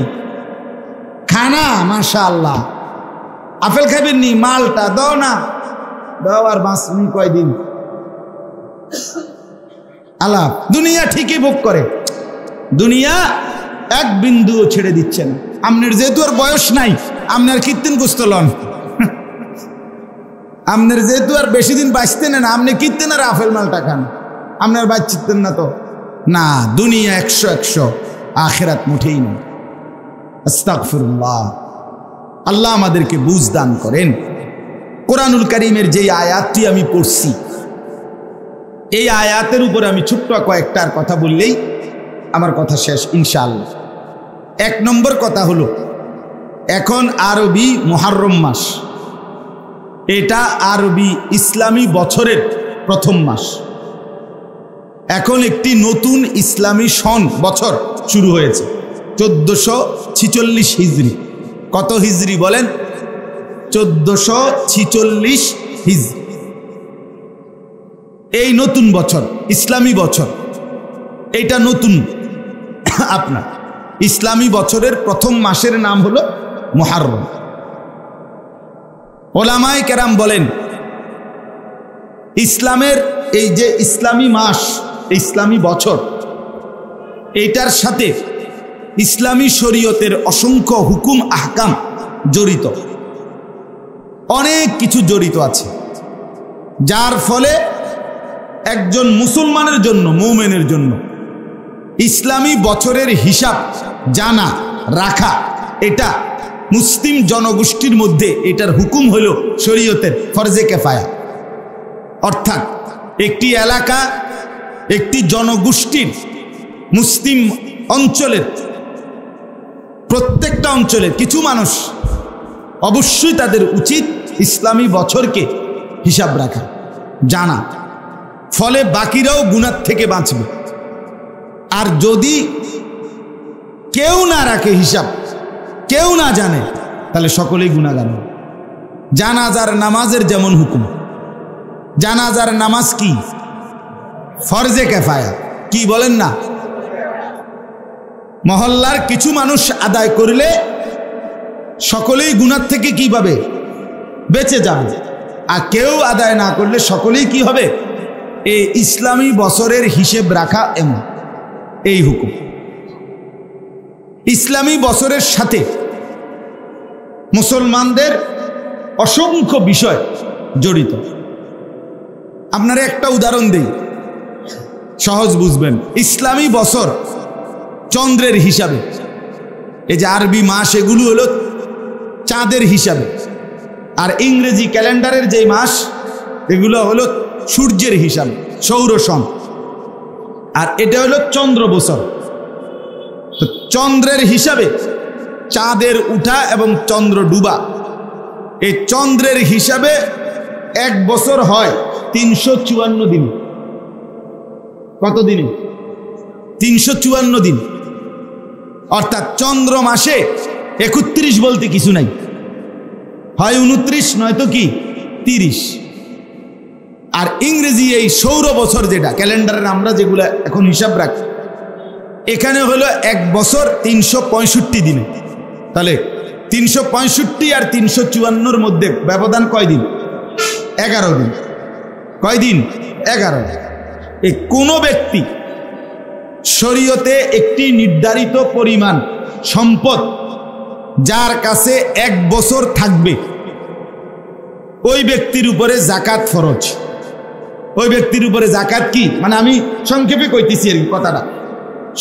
খানা মাশাআল্লাহ, আপেল খাবেন নি, মালটা দাও না, দাও আর বাঁচবেন কয়দিন। আল্লাহ দুনিয়া ঠিকই ভোগ করে, দুনিয়া এক বিন্দুও ছেড়ে দিচ্ছেন। আপনার যেহেতু আর বয়স নাই, আপনার কীর্তন গোস্ত লন, আপনার যেহেতু আর বেশি দিন বাঁচতেন না, আপনি কীর্তন আর আপেল মালটা খান, আপনার বাঁচতেন না তো না। দুনিয়া 100, আখিরাত মুঠেই নেই। আস্তাগফিরুল্লাহ। আল্লাহ আমাদেরকে বুঝ দান করেন। কোরআনুল কারীমের যে আয়াতটি আমি পড়ছি, এই আয়াতের উপর আমি ছোট্ট কয়েকটার কথা বললেই আমার কথা শেষ ইনশাআল্লাহ। 1 নম্বর কথা হলো, এখন আরবি মুহররম মাস, এটা আরবি ইসলামী বছরের প্রথম মাস। এখন একটি নতুন ইসলামী সন বছর শুরু হয়েছে, 1446 হিজরি। কত হিজরি বলেন? 1446 হিজরি। এই নতুন বছর, ইসলামী বছর, এইটা নতুন আপনার ইসলামী বছরের প্রথম মাসের নাম হলো মুহররম। ওলামায়ে কেরাম বলেন ইসলামের এই যে ইসলামী মাস, ইসলামী বছর, এইটার সাথে ইসলামী শরীয়তের অসংখ্য হুকুম আহকাম জড়িত, অনেক কিছু জড়িত আছে, যার ফলে একজন মুসলমানের জন্য, মুমিনের জন্য ইসলামী বছরের হিসাব জানা রাখা, এটা মুসলিম জনগোষ্ঠীর মধ্যে এটার হুকুম হলো শরীয়তের ফরজে কিফায়া। অর্থাৎ একটি এলাকা, একটি জনগোষ্ঠীর, মুসলিম অঞ্চলের প্রত্যেকটা অঞ্চলের কিছু মানুষ অবশ্যই তাদের উচিত ইসলামী বছরকে হিসাব রাখা, জানা, ফলে বাকিরাও গুনাহ থেকে বাঁচবে। আর যদি কেউ না রাখে হিসাব, কেউ না জানে, তাহলে সকলেই গুনাহগার। জানাজার নামাজের যেমন হুকুম, জানাজার নামাজ কি ফরজে কিফায়া, কি বলেন না? মহল্লার কিছু মানুষ আদায় করলে সকলেই গুনাহ থেকে কি পাবে? বেঁচে যাবে। আর কেউ আদায় না করলে সকলেই কি হবে? এই ইসলামী বছরের হিসেব রাখা এমন এই হুকুম। ইসলামী বছরের সাথে মুসলমানদের অসংখ্য বিষয় জড়িত। আপনারা একটা উদাহরণ দিই, সহজ বুঝবেন। ইসলামী বছর চন্দ্রের হিসাবে, এই যে আরবি মাস এগুলো হলো চাঁদের হিসাবে, আর ইংরেজি ক্যালেন্ডারের যে মাস এগুলো হলো সূর্যের হিসাবে, সৌর সন, আর এটা হলো চন্দ্র বছর। তো চন্দ্রের হিসাবে চাঁদের উঠা এবং চন্দ্র ডুবা, এই চন্দ্রের হিসাবে এক বছর হয় 354 দিন। কত দিনে? 354 দিন। অর্থাৎ চন্দ্র মাসে 31 বলতে কিছু নাই, হয় 29 নয়তো কি 30। আর ইংরেজি এই সৌর বছর যেটা ক্যালেন্ডারের আমরা যেগুলো এখন হিসাব রাখি, এখানে হলো এক বছর 365 দিনে। তাহলে 365 আর 354 মধ্যে ব্যবধান কয় দিন? 11 দিন। কয় দিন? 11। এই কোনো ব্যক্তি শরীয়তে একটি নির্ধারিত পরিমাণ সম্পদ যার কাছে এক বছর থাকবে, ওই ব্যক্তির উপরে যাকাত ফরজ। ওই ব্যক্তির উপরে যাকাত কি, মানে আমি সংক্ষেপে কইতেছি আর কথাটা।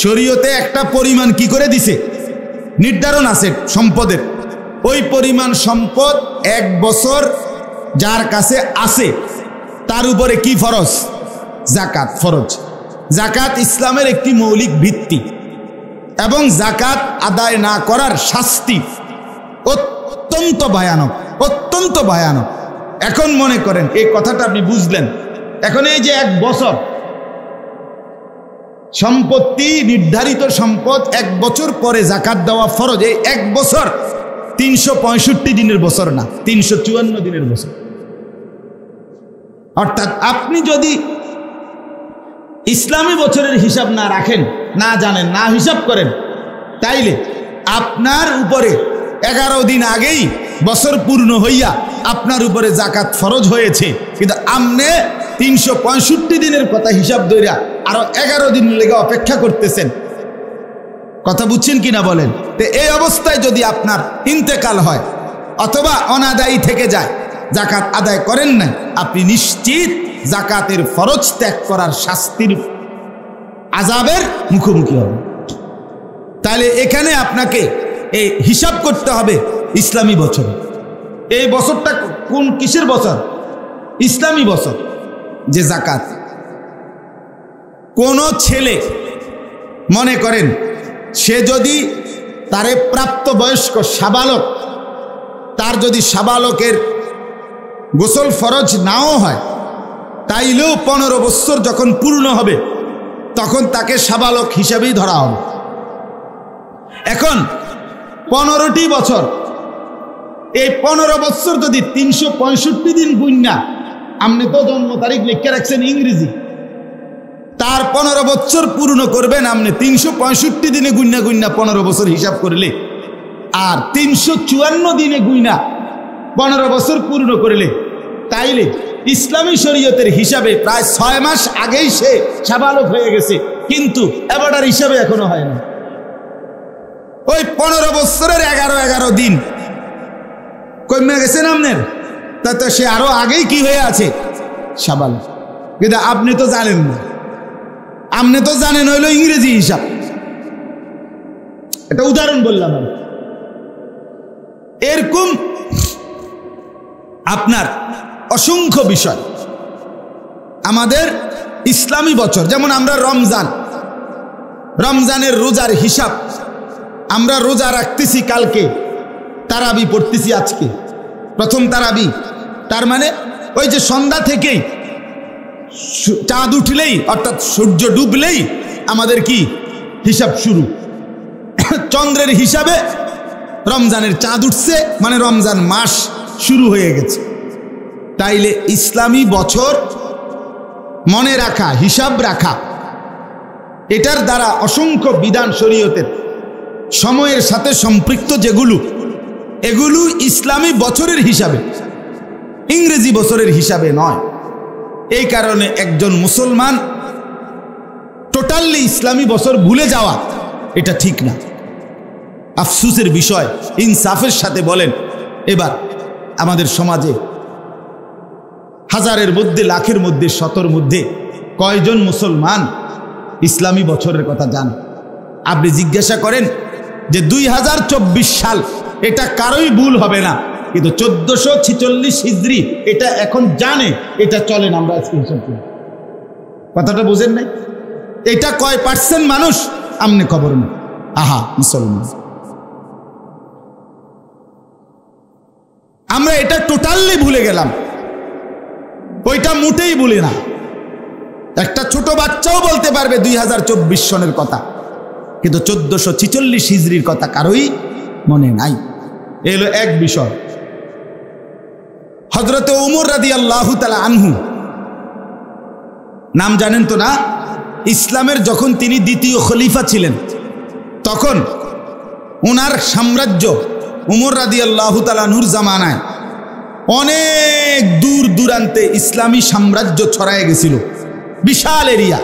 শরীয়তে একটা পরিমাণ কি করে দিছে, নির্ধারণ আছে সম্পদের। ওই পরিমাণ সম্পদ এক বছর যার কাছে আছে, তার উপরে কি ফরজ? যাকাত ফরজ। যাকাত ইসলামের একটি মৌলিক ভিত্তি, এবং যাকাত আদায় না করার শাস্তি অত্যন্ত ভয়ানক, অত্যন্ত ভয়ানক। এখন মনে করেন এই কথাটা আপনি বুঝলেন। এখন এই যে এক বছর সম্পত্তি, নির্ধারিত সম্পদ, এক বছর পরে যাকাত দেওয়া ফরজ। এই এক বছর 365 দিনের বছর না, 354 দিনের বছর। অর্থাৎ আপনি যদি ইসলামী বছরের হিসাব না রাখেন, না জানেন, না হিসাব করেন, তাইলে আপনার উপরে 11 দিন আগেই বছর পূর্ণ হইয়া আপনার উপরে যাকাত ফরজ হয়েছে, কিন্তু আপনি 365 দিনের কথা হিসাব ধইরা আরো 11 দিন লেগে অপেক্ষা করতেছেন। কথা বুঝছেন কিনা বলেন? তো এই অবস্থায় যদি আপনার ইন্তেকাল হয় অথবা অনাদায়ী থেকে যায়, যাকাত আদায় করেন না, আপনি নিশ্চিত যাকাতের ফরজ ত্যাগ করার শাস্তির আযাবের মুখোমুখি হবেন। তাহলে এখানে আপনাকে এই হিসাব করতে হবে ইসলামী বছর। এই বছরটা কোন কিসের বছর? ইসলামী বছর। যে যাকাত, কোন ছেলে মনে করেন সে যদি তারে প্রাপ্ত বয়স্ক সাবালক, তার যদি সাবালকের গোসল ফরজ নাও হয়, তাইলেও 15 বছর যখন পূর্ণ হবে তখন তাকে সাবালক হিসাবেই ধরা হবে। এখন 15টি বছর, এই 15 বছর যদি 365 দিন গুণনা, আপনি তো জন্ম তারিখ লিখে রাখছেন ইংরেজি, তার 15 বছর পূর্ণ করবেন আপনি 365 দিনে গুইনা গুইনা 15 বছর হিসাব করলে, আর 354 দিনে গুইনা 15 বছর পূর্ণ করলে, তাইলে ইসলামী শরীয়তের হিসাবে প্রায় 6 মাস আগেই সে সাবালক হয়ে গেছে, কিন্তু এবারটার হিসাবে এখনো হয় না। ওই 15 বছরের 11 দিন কমে গেছে না আপনার, তাতে সে আরো আগেই কি হয়ে আছে, সাবালক। কিন্তু আপনি তো জানেন না, আপনি তো জানেন হইলো ইংরেজি হিসাব। এটা উদাহরণ বললাম আমি। এরকম আপনার অসংখ্য বিষয় আমাদের ইসলামী বছর, যেমন আমরা রমজানের রোজার হিসাব, আমরা রোজা রাখতেছি কালকে, তারাবি পড়তেছি আজকে, প্রথম তারাবি। তার মানে ওই যে সন্ধ্যা থেকেই চাঁদ উঠলেই অর্থাৎ সূর্য ডুবলেই আমাদের কি হিসাব শুরু। চন্দ্রের হিসাবে রমজানের চাঁদ উঠছে, মানে রমজান মাস শুরু হয়ে গেছে। তাইলে ইসলামী বছর মনে রাখা, হিসাব রাখা, এটার দ্বারা অসংখ্য বিধান শরীয়তের সময়ের সাথে সম্পৃক্ত যেগুলো, এগুলো ইসলামী বছরের হিসাবে, ইংরেজি বছরের হিসাবে নয়। এই কারণে একজন মুসলমান টোটালি ইসলামী বছর ভুলে যাওয়া এটা ঠিক না। আফসোসের বিষয়, ইনসাফের সাথে বলেন, এবার আমাদের সমাজে হাজারের মধ্যে, লাখের মধ্যে, শতর মধ্যে কয়জন মুসলমান ইসলামী বছরের কথা জানে? আপনি জিজ্ঞাসা করেন যে 2024 সাল, এটা কারোই ভুল হবে না, কিন্তু 1446 হিজরি এটা এখন জানে, এটা চলেন আমরা স্ক্রিনশট করি। কথাটা বুঝেন নাই? এটা কয় পার্সেন্ট মানুষ আমনে খবর নেই। আহা মুসলমান, আমরা এটা টোটালি ভুলে গেলাম, ওইটা মোটেই ভুলে না। একটা ছোট বাচ্চাও বলতে পারবে 2024 সনের কথা, কিন্তু 1446 হিজরির কথা কারোই মনে নাই। এলো এক বিষয়। হযরত উমর রাদিয়াল্লাহু তাআলা আনহু, নাম জানেন তো না? ইসলামের যখন তিনি দ্বিতীয় খলিফা ছিলেন, তখন ওনার সাম্রাজ্য, উমর রাদিয়াল্লাহু তাআলা আনহুর জামানায় অনেক দূর দূরান্তে ইসলামী সাম্রাজ্য ছড়ায় গেছিল, বিশাল এরিয়া।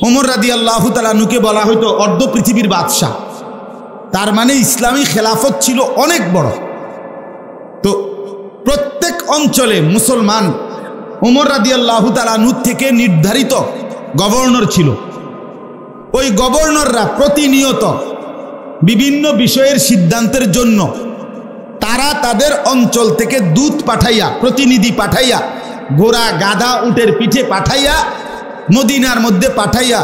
উমর রাদিয়াল্লাহু তাআলা আনহুকে বলা হইতো অর্ধ পৃথিবীর বাদশাহ। তার মানে ইসলামী খেলাফত ছিল অনেক বড়। তো প্রত্যেক অঞ্চলে মুসলমান উমর রাদিয়াল্লাহু তাআলা আনহু থেকে নির্ধারিত গভর্নর ছিল। ওই গভর্নররা প্রতিনিয়ত বিভিন্ন বিষয়ের সিদ্ধান্তের জন্য তারা তাদের অঞ্চল থেকে দূত পাঠাইয়া, প্রতিনিধি পাঠাইয়া, ঘোড়া গাধা উটের পিঠে পাঠাইয়া, মদিনার মধ্যে পাঠাইয়া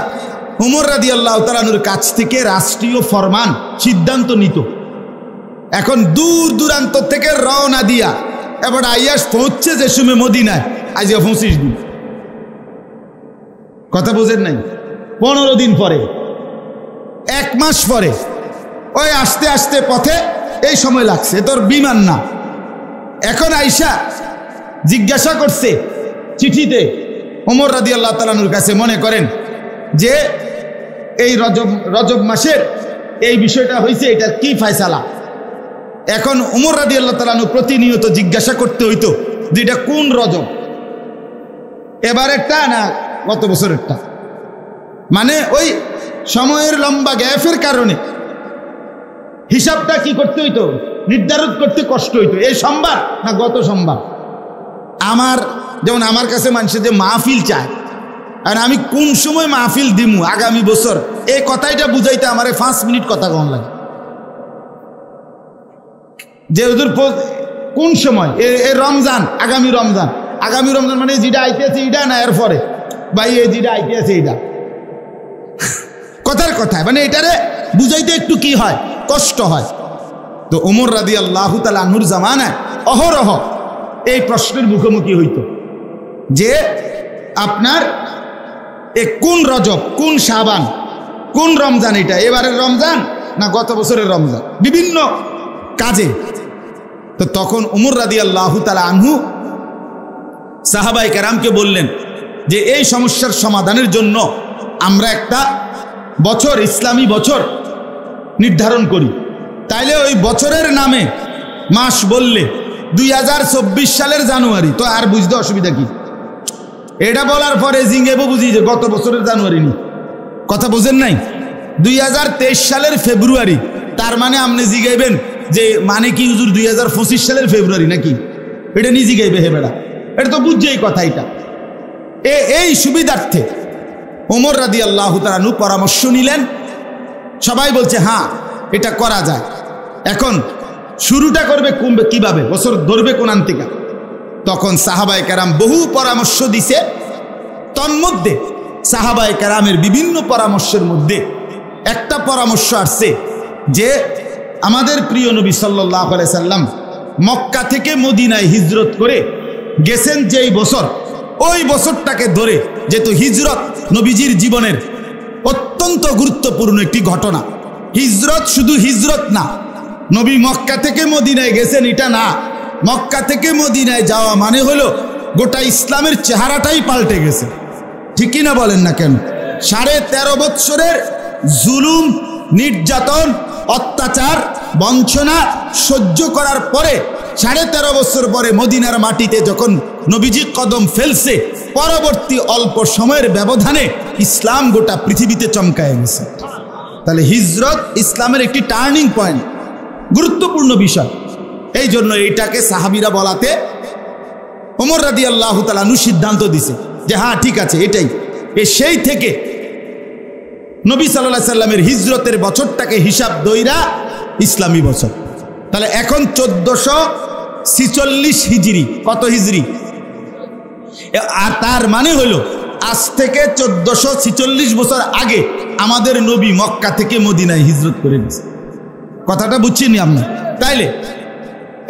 উমর রাদিয়াল্লাহু তাআলা আনহুর কাছ থেকে রাষ্ট্রীয় ফরমান, সিদ্ধান্ত নিত। এখন দূর দূরান্ত থেকে রওনা দিয়া এবার আইয়াস পৌঁছছে যে সময় মদিনায়, আজ 25 দিন। কথা বুঝেন নাই? 15 দিন পরে, 1 মাস পরে, ওই আস্তে আস্তে পথে এই সময় লাগছে, তোর বিমান না। এখন আইসা জিজ্ঞাসা করছে চিঠিতে ওমর রাদিয়াল্লাহু তাআলা আনহুর কাছে, মনে করেন যে এই রজব মাসের এই বিষয়টা হয়েছে, এটা কি ফয়সালা? এখন ওমর রাদিয়াল্লাহু তাআলা আনহু প্রতিনিয়ত জিজ্ঞাসা করতে হইতো যে এটা কোন রজব, এবারেরটা না গত বছরেরটা। মানে ওই সময়ের লম্বা গ্যাপের কারণে হিসাবটা কি করতে হইতো, নির্ধারণ করতে কষ্ট হইতো, এই সোমবার না গত সোমবার। যেমন আমার কাছে মানুষের যে মাহফিল চায়, আর আমি কোন সময় মাহফিল দিমু আগামী বছর, এই কথাটা বুঝাইতে আমার 5 মিনিট কথা কম লাগে। যে ওদের কোন সময়, এ রমজান, আগামী রমজান মানে যেটা আইতেছে এটা না, এরপরে ভাই এই যেটা আইতেছে এটা, কথার কথায় মানে এটারে বুঝাইতে একটু কি হয়, কষ্ট হয়। তো ওমর রাদিয়াল্লাহু তাআলা আনহুর জামানায় অহরহ এই প্রশ্নের মুখোমুখি হইত যে আপনার কোন রজব, কোন শাবান, কোন রমজান, এটা এবারের রমজান না গত বছরের রমজান, বিভিন্ন কাজে। তো তখন ওমর রাদিয়াল্লাহু তাআলা আনহু সাহাবায়ে কেরামকে বললেন যে এই সমস্যার সমাধানের জন্য আমরা একটা বছর, ইসলামী বছর নির্ধারণ করি। তাইলে ওই বছরের নামে মাস বললে 2024 সালের জানুয়ারি, তো আর বুঝতে অসুবিধা কি? এটা বলার পরে জিঙ্গেবো বুঝি যে গত বছরের জানুয়ারি নি, কথা বোঝেন নাই? 2023 সালের ফেব্রুয়ারি, তার মানে আপনি জিগাইবেন যে মানে কি হুজুর 2025 সালের ফেব্রুয়ারি নাকি? এটা নিজে গাইবে হে বেড়া, এটা তো বুঝছে এই কথা। এটা এই সুবিধার্থে ওমর রাদিয়াল্লাহু তাআলা আনহু পরামর্শ নিলেন। সবাই বলছে হ্যাঁ এটা করা যায়। এখন শুরুটা করবে কিভাবে, বছর ধরবে কোনান থেকে? তখন সাহাবায়ে কেরাম বহু পরামর্শ দিছে। তন্মধ্যে সাহাবায়ে কেরামের বিভিন্ন পরামর্শের মধ্যে একটা পরামর্শ আসছে যে আমাদের প্রিয় নবী সাল্লাল্লাহু আলাইহি সাল্লাম মক্কা থেকে মদিনায় হিজরত করে গেছেন যেই বছর, ওই বছরটাকে ধরে, যেহেতু হিজরত নবীজির জীবনের অত্যন্ত গুরুত্বপূর্ণ একটি ঘটনা। হিজরত শুধু হিজরত না, নবী মক্কা থেকে মদিনায় গেছেন এটা না, মক্কা থেকে মদিনায় যাওয়া মানে হলো গোটা ইসলামের চেহারাটাই পাল্টে গেছে। ঠিক কিনা বলেন না কেন? 13.5 বৎসরের জুলুম, নির্যাতন, অত্যাচার, বঞ্চনা সহ্য করার পরে 13.5 বছর পরে মদিনার মাটিতে যখন নবীজি কদম ফেলছে, পরবর্তী অল্প সময়ের ব্যবধানে ইসলাম গোটা পৃথিবীতে চমকায় গেছে। তাহলে হিজরত ইসলামের একটি টার্নিং পয়েন্ট, গুরুত্বপূর্ণ বিষয়। এই জন্য এইটাকে সাহাবীরা বলাতে ওমর রাদিয়াল্লাহু তাআলা আনহু সিদ্ধান্ত দিছে যে হ্যাঁ ঠিক আছে এটাই। সেই থেকে নবী সাল্লাল্লাহু আলাইহি সাল্লামের হিজরতের বছরটাকে হিসাব দইরা ইসলামী বছর। তাহলে এখন 1446 হিজরি, কত হিজরি? আর তার মানে হলো আজ থেকে 1446 বছর আগে আমাদের নবী মক্কা থেকে মদিনায় হিজরত করে গেছে। কথাটা বুঝছেন আপনি? তাইলে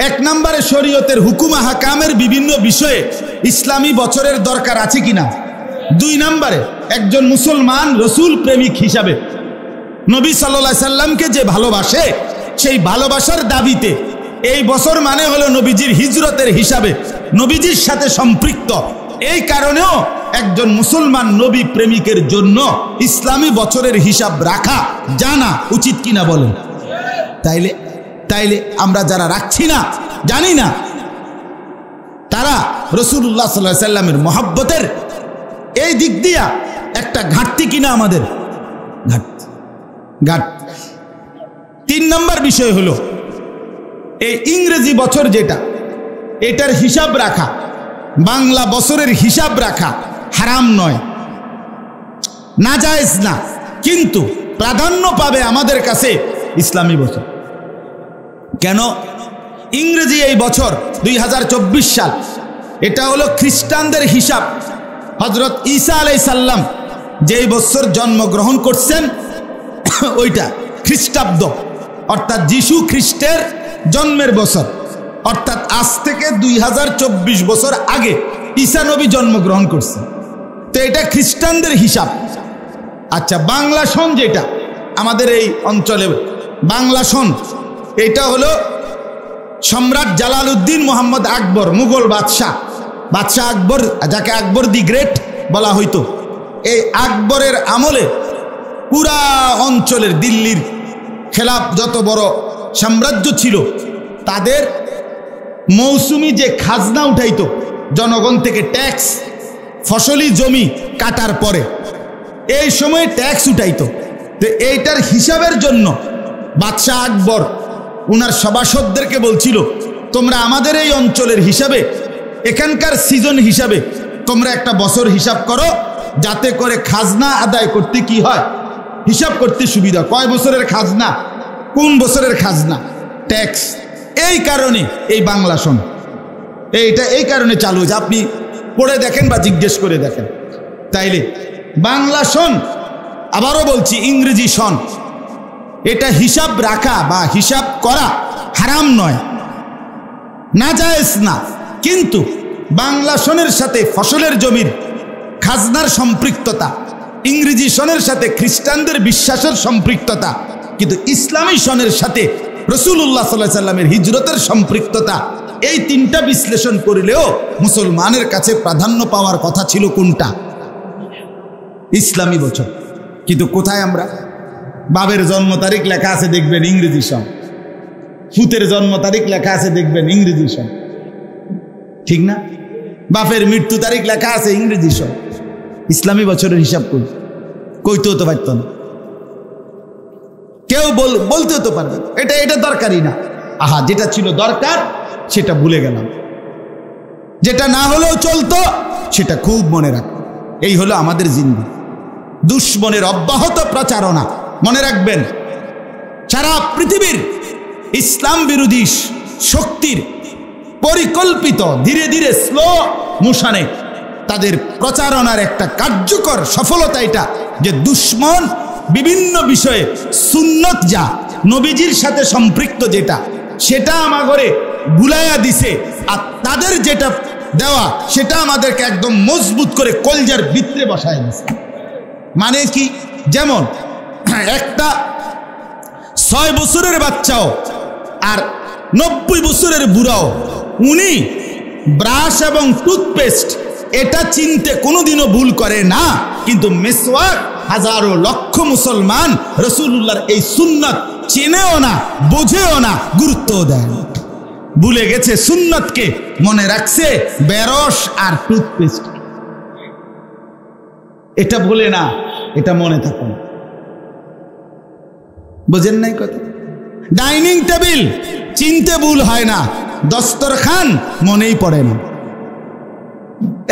এক নম্বরে শরীয়তের হুকুম হাকামের বিভিন্ন বিষয়ে ইসলামী বছরের দরকার আছে কিনা। 2 নম্বরে একজন মুসলমান রসুল প্রেমিক হিসাবে নবী সাল্লাল্লাহু আলাইহি সাল্লামকে যে ভালোবাসে, সেই ভালোবাসার দাবিতে এই বছর মানে হলো নবীজির হিজরতের হিসাবে, নবীজির সাথে সম্পৃক্ত। এই কারণেও একজন মুসলমান নবী প্রেমিকের জন্য ইসলামী বছরের হিসাব রাখা জানা উচিত কিনা বলেন? তাইলে আমরা যারা রাখছি না, জানি না, তারা রাসূলুল্লাহ সাল্লাল্লাহু আলাইহি সাল্লামের মহব্বতের এই দিক দিয়া একটা ঘাটতি কিনা আমাদের? ঘাটতি। 3 নম্বর বিষয় হলো এই ইংরেজি বছর যেটা, এটার হিসাব রাখা, বাংলা বছরের হিসাব রাখা হারাম নয়, নাজায়েজ না, কিন্তু প্রাধান্য পাবে আমাদের কাছে ইসলামী বছর। কেন? ইংরেজি এই বছর 2024 সাল, এটা হলো খ্রিস্টানদের হিসাব। হযরত ঈসা আলাইহিস সালাম যেই বছর জন্মগ্রহণ করছেন ওইটা খ্রিস্টাব্দ, অর্থাৎ যিশু খ্রিস্টের জন্মের বছর, অর্থাৎ আজ থেকে 2024 বছর আগে ঈসা নবী জন্মগ্রহণ করছেন। তো এটা খ্রিস্টানদের হিসাব। আচ্ছা, বাংলা সন যেটা আমাদের এই অঞ্চলে বাংলা সন, এটা হলো সম্রাট জালালউদ্দিন মোহাম্মদ আকবর, মুঘল বাদশাহ আকবর, যাকে আকবর দি গ্রেট বলা হইতো, এই আকবরের আমলে পুরা অঞ্চলের দিল্লির খেলাফ যত বড় সাম্রাজ্য ছিল, তাদের মৌসুমি যে খাজনা উঠাইতো জনগণ থেকে, ট্যাক্স, ফসলি জমি কাটার পরে এই সময় ট্যাক্স উঠাইতো। তো এইটার হিসাবের জন্য বাদশাহ আকবর উনার সভাসদদেরকে বলছিল, তোমরা আমাদের এই অঞ্চলের হিসাবে, এখানকার সিজন হিসাবে তোমরা একটা বছর হিসাব করো, যাতে করে খাজনা আদায় করতে কি হয়, হিসাব করতে সুবিধা। কয় বছরের খাজনা, কোন বছরের খাজনা, ট্যাক্স। এই কারণে এই বাংলা সন, এইটা এই কারণে চালু হয়েছে। আপনি পড়ে দেখেন বা জিজ্ঞেস করে দেখেন। তাইলে বাংলা সন, আবারও বলছি ইংরেজি সন, এটা হিসাব রাখা বা হিসাব করা হারাম নয়, নাজায়েজ না, কিন্তু বাংলা সনের সাথে ফসলের জমির খাজনার সম্পৃক্ততা, ইংরেজি সনের সাথে খ্রিস্টানদের বিশ্বাসের সম্পৃক্ততা, কিন্তু ইসলামী সনের সাথে রাসূলুল্লাহ সাল্লাল্লাহু আলাইহি সাল্লামের হিজরতের সম্পৃক্ততা, এই 3টা বিশ্লেষণ করলেও মুসলমানের কাছে প্রাধান্য পাওয়ার কথা ছিল কোনটা? ইসলামী বছর। কিন্তু কোথায় আমরা? বাবের জন্ম তারিখ লেখা আছে দেখবেন ইংরেজি সব, ফুতের জন্ম তারিখ লেখা আছে দেখবেন ইংরেজি সব, ঠিক না? বাপের মৃত্যু তারিখ লেখা আছে ইংরেজি সব। ইসলামী বছরের হিসাব করি, কইতেও তো পারত না কেউ, বলতেও তো পারবে এটা দরকারই না। আহা, যেটা ছিল দরকার সেটা ভুলে গেলাম, যেটা না হলেও চলতো সেটা খুব মনে রাখ। এই হলো আমাদের জিন্দেগি। দুশ্মনের অব্যাহত প্রচারণা। মনে রাখবেন, সারা পৃথিবীর ইসলাম বিরোধী শক্তির পরিকল্পিত ধীরে ধীরে স্লো মোশনে তাদের প্রচারণার একটা কার্যকর সফলতা এটা যে দুশ্মন বিভিন্ন বিষয়ে সুন্নত যা নবীজির সাথে সম্পৃক্ত যেটা সেটা আমাগরে ভুলাইয়া দিছে, আর তাদের যেটা দেওয়া সেটা আমাদেরকে একদম মজবুত করে কলজার ভিতরে বসায় দিছে। মানে কি? যেমন একটা 6 বছরের বাচ্চাও আর 90 বছরের বুড়াও উনি ব্রাশ এবং টুথপেস্ট এটা চিনতে কোনোদিনও ভুল করে না, কিন্তু মিসওয়াক হাজারো লক্ষ মুসলমান রাসূলুল্লাহর এই সুন্নাত চেনেও না, বোঝেও না, গুরুত্বও দেয় না। ভুলে গেছে সুন্নাতকে, মনে রাখছে বেরস আর টুথপেস্ট। এটা ভুলে না, এটা মনে থাকে না। বোঝেন নাই কথা? ডাইনিং টেবিল চিনতে ভুল হয় না, দস্তরখান মনেই পড়ে না।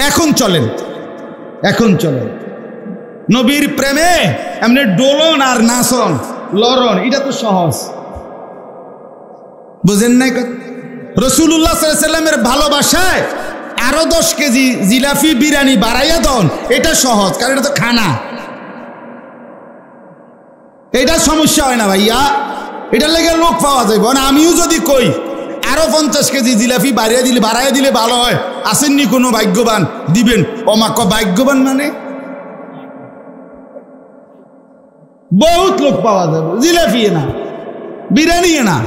এখন চলেন নবীর প্রেমে এমনি ডোলন আর নাচন লরণ, এটা তো সহজ। বুঝেন নাই কথা? রাসূলুল্লাহ সাল্লাল্লাহু আলাইহি ওয়াসাল্লামের ভালোবাসায় আরো 10 কেজি জিলাপি বিরিয়ানি বাড়াইয়া দেন, এটা সহজ, কারণ এটা তো খানা। এটা সমস্যা হয় না ভাইয়া, এটার লেগে লোক পাওয়া যাবে না। আমিও যদি কই আরো 50 কেজি জিলাপি বাড়াইয়া দিলে ভালো হয়, আসেননি কোনো ভাগ্যবান দিবেন? অমাক ভাগ্যবান মানে বহুত লোক পাওয়া যাবে, জিলাপি না, বিরিয়ানি না,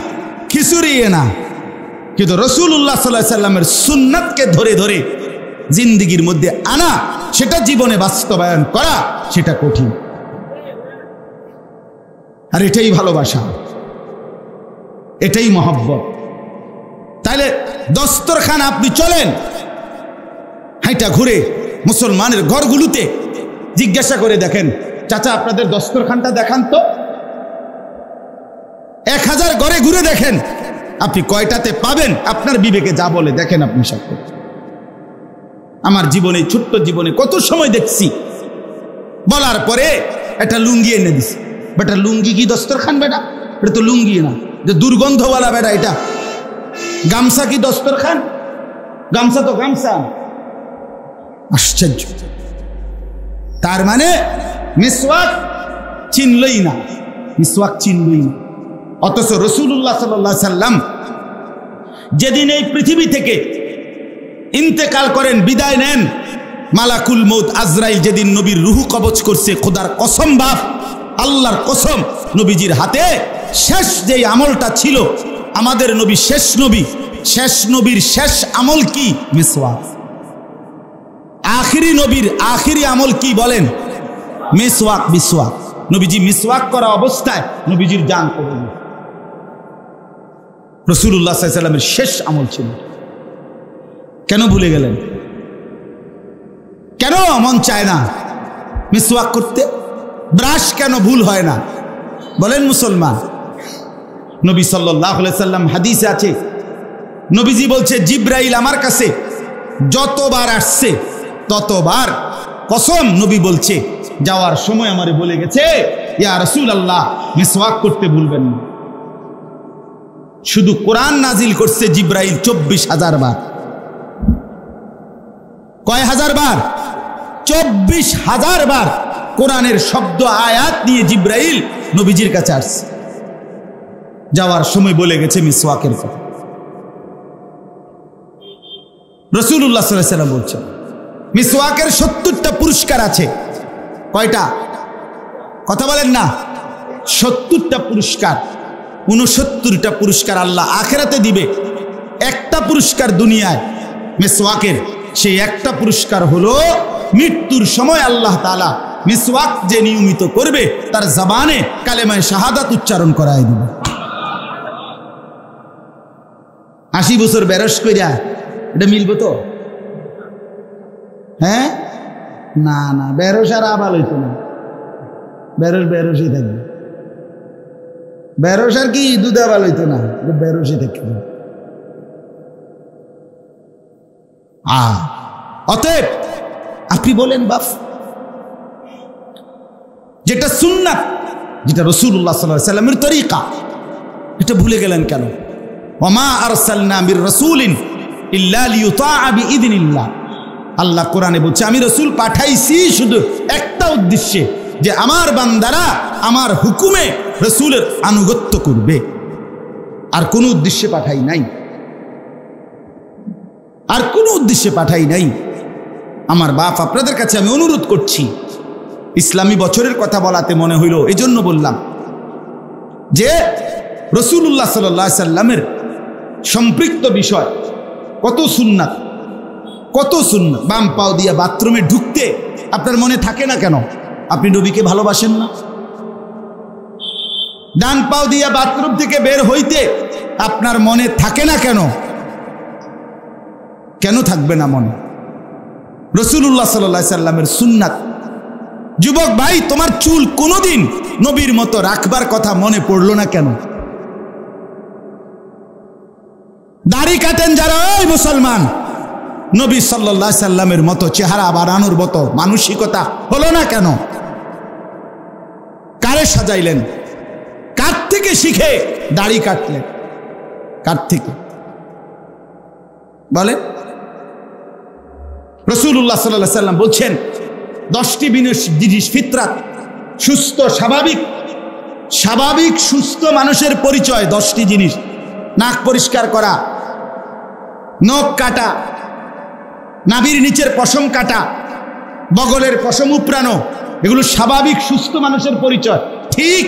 খিচুড়ি না, কিন্তু রাসূলুল্লাহ সাল্লাল্লাহু আলাইহি ওয়াসাল্লামের সুন্নাতকে ধরে ধরে জিন্দেগির মধ্যে আনা, সেটা জীবনে বাস্তবায়ন করা, সেটা কঠিন। আর এটাই ভালোবাসা, এটাই মহব্বত। তাইলে দস্তরখান আপনি চলেন হাইটা ঘুরে মুসলমানের ঘরগুলোতে জিজ্ঞাসা করে দেখেন, চাচা আপনাদের দস্তরখানটা দেখান তো। 1000 ঘরে ঘুরে দেখেন, আপনি কয়টাতে পাবেন আপনার বিবেকে যা বলে দেখেন। আপনি সব আমার জীবনে, ছোট্ট জীবনে কত সময় দেখছি বলার পরে একটা লুঙ্গি এনে দিছি। বেটা লুঙ্গি কি দস্তরখান? বেটা এটা তো লুঙ্গি না, যে দুর্গন্ধওয়ালা বেটা এটা। গামছা কি দস্তরখান? গামছা তো গামছা। আশ্চর্য। তার মানে মিসওয়াক চিনলই না, অথচ রাসূলুল্লাহ সাল্লাল্লাহু আলাইহি সাল্লাম যেদিন এই পৃথিবী থেকে ইন্তেকাল করেন, বিদায় নেন, মালাকুল মউত আজরাইল যেদিন নবীর রূহ কবজ করছে, খোদার কসম বাপ, আল্লাহর কসম, নবীজির হাতে শেষ যেই আমলটা ছিল, আমাদের নবী শেষ নবীর শেষ আমল কি? মিসওয়াক। আখিরি নবীর আখিরি আমল কি বলেন? মিসওয়াক। নবীজি মিসওয়াক করা অবস্থায় নবীজির জান চলে গেল। রাসূলুল্লাহ সাল্লাল্লাহু আলাইহি ওয়াসাল্লামের শেষ আমল ছিল। কেন ভুলে গেলেন? কেন মন চায় না মিসওয়াক করতে? ব্রাশ কেন ভুল হয় না বলেন মুসলমান? নবী সাল্লাল্লাহু আলাইহি ওয়াসাল্লাম হাদিসে আছে, নবীজি বলছে, জিব্রাইল আমার কাছে যতবার আসছে ততবার, কসম নবী বলছে, যাওয়ার সময় আমারে বলে গেছে, ইয়া রাসূলুল্লাহ মিসওয়াক করতে ভুলবেন না। শুধু কোরআন নাজিল করছে জিব্রাইল 24,000 বার। কয় হাজার বার? 24,000 বার কোরআনের শব্দ আয়াত নিয়ে জিব্রাইল নবীজির কাছে আসছে। যাওয়ার সময় বলে গেছে মিসওয়াকের কথা। রাসূলুল্লাহ সাল্লাল্লাহু আলাইহি ওয়াসাল্লাম বলছেন, মিসওয়াকের 70টা পুরস্কার আছে। কয়টা? কথা বলেন না। 70টা পুরস্কার, 69টা পুরস্কার আল্লাহ আখিরাতে দিবে। একটা পুরস্কার দুনিয়ায় মিসওয়াকের, সেই একটা পুরস্কার হলো মৃত্যুর সময় আল্লাহ তাআলা মিসওয়াক যে নিয়মিত করবে তার জবানে কালেমায়ে শাহাদাত উচ্চারণ করায় দিবে। 80 বছর বেরস কইরা এটা মিলবো তো? হ্যাঁ, না না, বেরস আর আবাল হইতো না, বেরসই থাকবে। বেরস আর কি দুধ আবাল হইতো না, বেরসই থাকবে। অতএব আপনি বলেন বাপ, যেটা সুন্নাত, যেটা রাসূলুল্লাহ সাল্লাল্লাহু আলাইহি ওয়াসাল্লামের তরিকা, এটা ভুলে গেলেন কেন? ওমা আরসালনা মির রাসূলিন ইল্লা লিইউতাআ বিইذনিল্লাহ। আল্লাহ কোরআনে বলছে আমি রাসূল পাঠাইছি শুধু একটা উদ্দেশ্যে, যে আমার বান্দারা আমার হুকুমে রাসূলের আনুগত্য করবে, আর কোনো উদ্দেশ্যে পাঠাই নাই, আর কোনো উদ্দেশ্যে পাঠাই নাই। আমার বাপ, আপনাদের কাছে আমি অনুরোধ করছি, ইসলামী বছরের কথা বলাতে মনে হইল, এজন্য বললাম যে রাসূলুল্লাহ সাল্লাল্লাহু আলাইহি সাল্লামের সম্পৃক্ত বিষয় কত সুন্নাত, কত সুন্নাত। বাম পাও দিয়া বাথরুমে ঢুকতে আপনার মনে থাকে না কেন? আপনি নবীকে ভালোবাসেন না? ডান পাও দিয়া বাথরুম থেকে বের হইতে আপনার মনে থাকে না কেন? কেন থাকবে না মনে? রাসূলুল্লাহ সাল্লাল্লাহু আলাইহি সাল্লামের সুন্নাত। যুবক ভাই, তোমার চুল কোনোদিন নবীর মতো রাখবার কথা মনে পড়লো না কেন? দাড়ি কাটেন যারা, ওই মুসলমান, নবী সাল্লাল্লাহু আলাইহি সাল্লামের মতো চেহারা বানানোর মতো মানসিকতা হলো না কেন? কারে সাজাইলেন? কার থেকে শিখে দাড়ি কাটলেন? কার থেকে বলে? রাসূলুল্লাহ সাল্লাল্লাহু আলাইহি সাল্লাম বলছেন 10টি জিনিস ফিতরাত, সুস্থ স্বাভাবিক সুস্থ মানুষের পরিচয় 10টি জিনিস। নাক পরিষ্কার করা, নখ কাটা, নাভির নিচের পশম কাটা, বগলের পশম উপড়ানো, এগুলো স্বাভাবিক সুস্থ মানুষের পরিচয়। ঠিক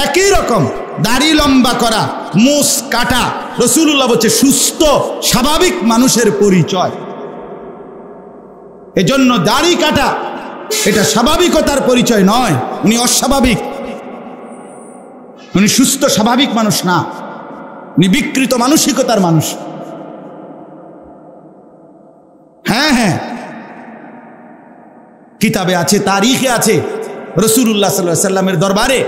একই রকম দাড়ি লম্বা করা, মুছ কাটা, রাসূলুল্লাহ বলছে সুস্থ স্বাভাবিক মানুষের পরিচয়। এজন্য দাড়ি কাটা এটা স্বাভাবিকতার পরিচয় নয়, উনি অস্বাভাবিক, উনি সুস্থ স্বাভাবিক মানুষ না, উনি বিকৃত মানসিকতার মানুষ। হ্যাঁ হ্যাঁ, কিতাবে আছে, তারিখে আছে, রাসূলুল্লাহ সাল্লাল্লাহু আলাইহি সাল্লামের দরবারে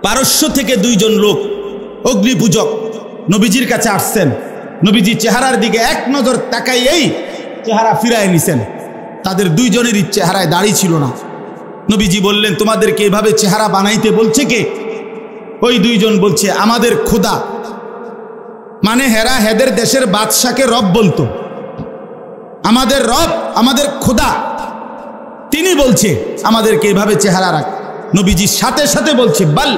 পারস্য থেকে 2 জন লোক অগ্নি পূজক নবীজির কাছে আসছেন। নবীজি চেহারার দিকে এক নজর তাকাইয়েই চেহারা ফিরায় নিছেন। তাদের 2 জনেরই চেহারায় দাড়ি ছিল না। নবীজি বললেন, তোমাদেরকে এভাবে চেহারা বানাইতে বলছে কে? ওই 2 জন বলছে, আমাদের খোদা। মানে হেরা হেদের দেশের বাদশাকে রব বলতো। আমাদের রব, আমাদের খোদা, তিনি বলছে আমাদেরকে এভাবে চেহারা রাখ। নবীজি সাথে সাথে বলছে, বাল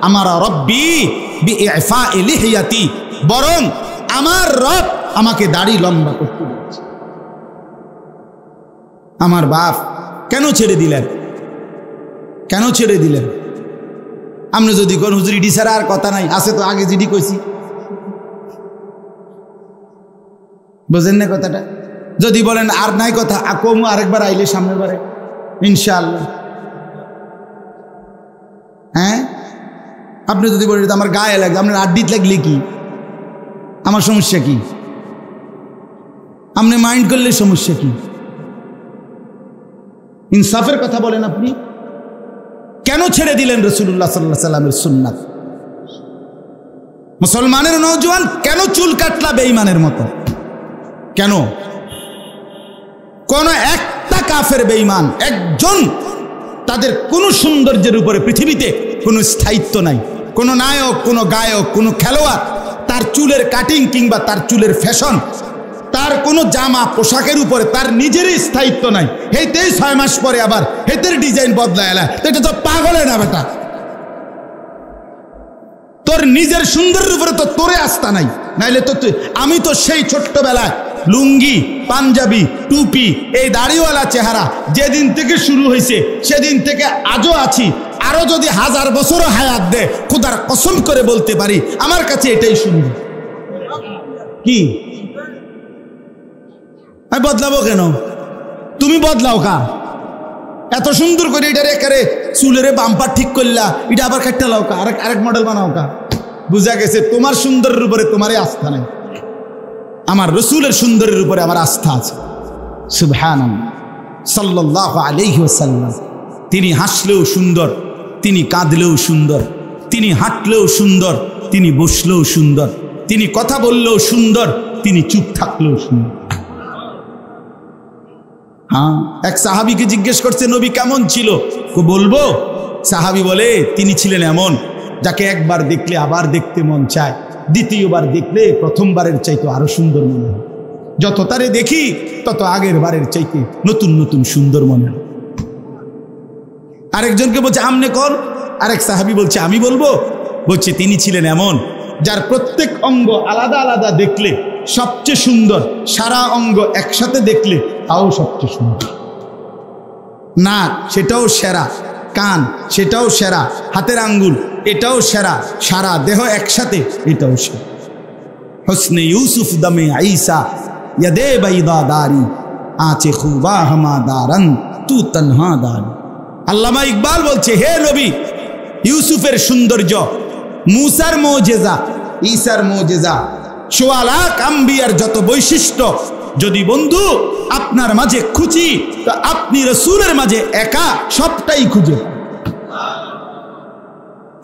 আমারা রব্বি বিইফা'i লিহিয়াতি, বরং আমার রব আমাকে দাড়ি লম্বা করতে বলছে। আমার বাপ কেন ছেড়ে দিলেন? কেন ছেড়ে দিলেন? আমরা যদি কোন হুজুর ইডি ছাড়া আর কথা নাই, আছে তো আগে জিডি কইছি, বুঝেন না কথাটা? যদি বলেন আর নাই কথা, আকম আরেকবার আইলে সামনের বারে ইনশাআল্লাহ। হ্যাঁ, আপনি যদি বলেন আমার গায়ে লাগে, আপনার আড্ডিত লাগলে কি, আমার সমস্যা কি? আপনি মাইন্ড করলে সমস্যা কি? ইনসাফের কথা বলেন আপনি। কেন ছেড়ে দিলেন রাসূলুল্লাহ সাল্লাল্লাহু আলাইহি সাল্লামের সুন্নাত? মুসলমানের নওজোয়ান কেন চুল কাটলা বেঈমানের মতো? কেন? কোন একটা কাফের বেঈমান একজন, তাদের কোনো সৌন্দর্যের উপরে পৃথিবীতে কোনো স্থায়িত্ব নাই। কোনো নায়ক, কোনো গায়ক, কোনো খেলোয়াড়, তার চুলের কাটিং কিংবা তার চুলের ফ্যাশন, তার কোনো জামা পোশাকের উপরে তার নিজেরই স্থায়িত্ব নাই। হেতেই 6 মাস পরে আবার হেতের ডিজাইন বদলায় এলা, এটা তো পাগলে না বেটা। তোর নিজের সুন্দরের উপরে তো তোরে আস্থা নাই, নাইলে তো তুই, আমি তো সেই ছোট্টবেলায় লুঙ্গি, পাঞ্জাবি, টুপি, এই দাড়িওয়ালা চেহারা যেদিন থেকে শুরু হয়েছে সেদিন থেকে আজও আছি। আরো যদি 1000 বছরও হায়াত দে, খোদার কসম করে বলতে পারি আমার কাছে এটাই সুন্দর। কি আমি বদলাবো কেন? তুমি বদলাও কা? এত সুন্দর করে এটারে একারে চুলের বাম্পার ঠিক করলা, এটা আবার কাটটা লাও কা, আরেক মডেল বানাও কা। বুঝা গেছে তোমার সুন্দরের উপরে তোমারই আস্থা নেই, আমার রসুলের সুন্দরের উপরে আমার আস্থা আছে। সুবহানাল্লাহ সাল্লাল্লাহু আলাইহি ওয়াসাল্লাম, তিনি হাসলেও সুন্দর, তিনি কাঁদলেও সুন্দর, তিনি হাঁটলেও সুন্দর, তিনি বসলেও সুন্দর, তিনি কথা বললেও সুন্দর, তিনি চুপ থাকলেও সুন্দর। হ্যাঁ, এক সাহাবীকে জিজ্ঞেস করছে নবী কেমন ছিল, বলবো? সাহাবী বলে তিনি ছিলেন এমন যাকে একবার দেখলে আবার দেখতে মন চায়, দ্বিতীয়বার দেখলে প্রথমবারের চাইতে আরো সুন্দর মনে হয়, যত তারে দেখি তত আগের বারের চাইতে নতুন নতুন সুন্দর মনে হয়। আরেকজনকে বলছে আমনে কোন, আরেক সাহাবী বলছে আমি বলবো, বলছে তিনি ছিলেন এমন যার প্রত্যেক অঙ্গ আলাদা আলাদা দেখলে সবচেয়ে সুন্দর, সারা অঙ্গ একসাথে দেখলে তাও সবচেয়ে সুন্দর। নাক সেটাও সেরা, কান সেটাও সেরা, হাতের আঙ্গুল এটাও সেরা, সারা দেহ একসাথে এটাও সেরা। হোসনে ইউসুফ দমে আইসা ইয়াদে বাইদা দারি আঁচে খুবা হামা দারন তু তনহা দারি। আল্লামা ইকবাল বলছে হে নবী, ইউসুফের সৌন্দর্য, মুসার মুজিজা, ঈসার মুজিজা, সোয়া লাখ আম্বিয়ার যত বৈশিষ্ট্য যদি বন্ধু আপনার মাঝে খুঁজি তো আপনি রাসূলের মাঝে একা সবটাই খুঁজে।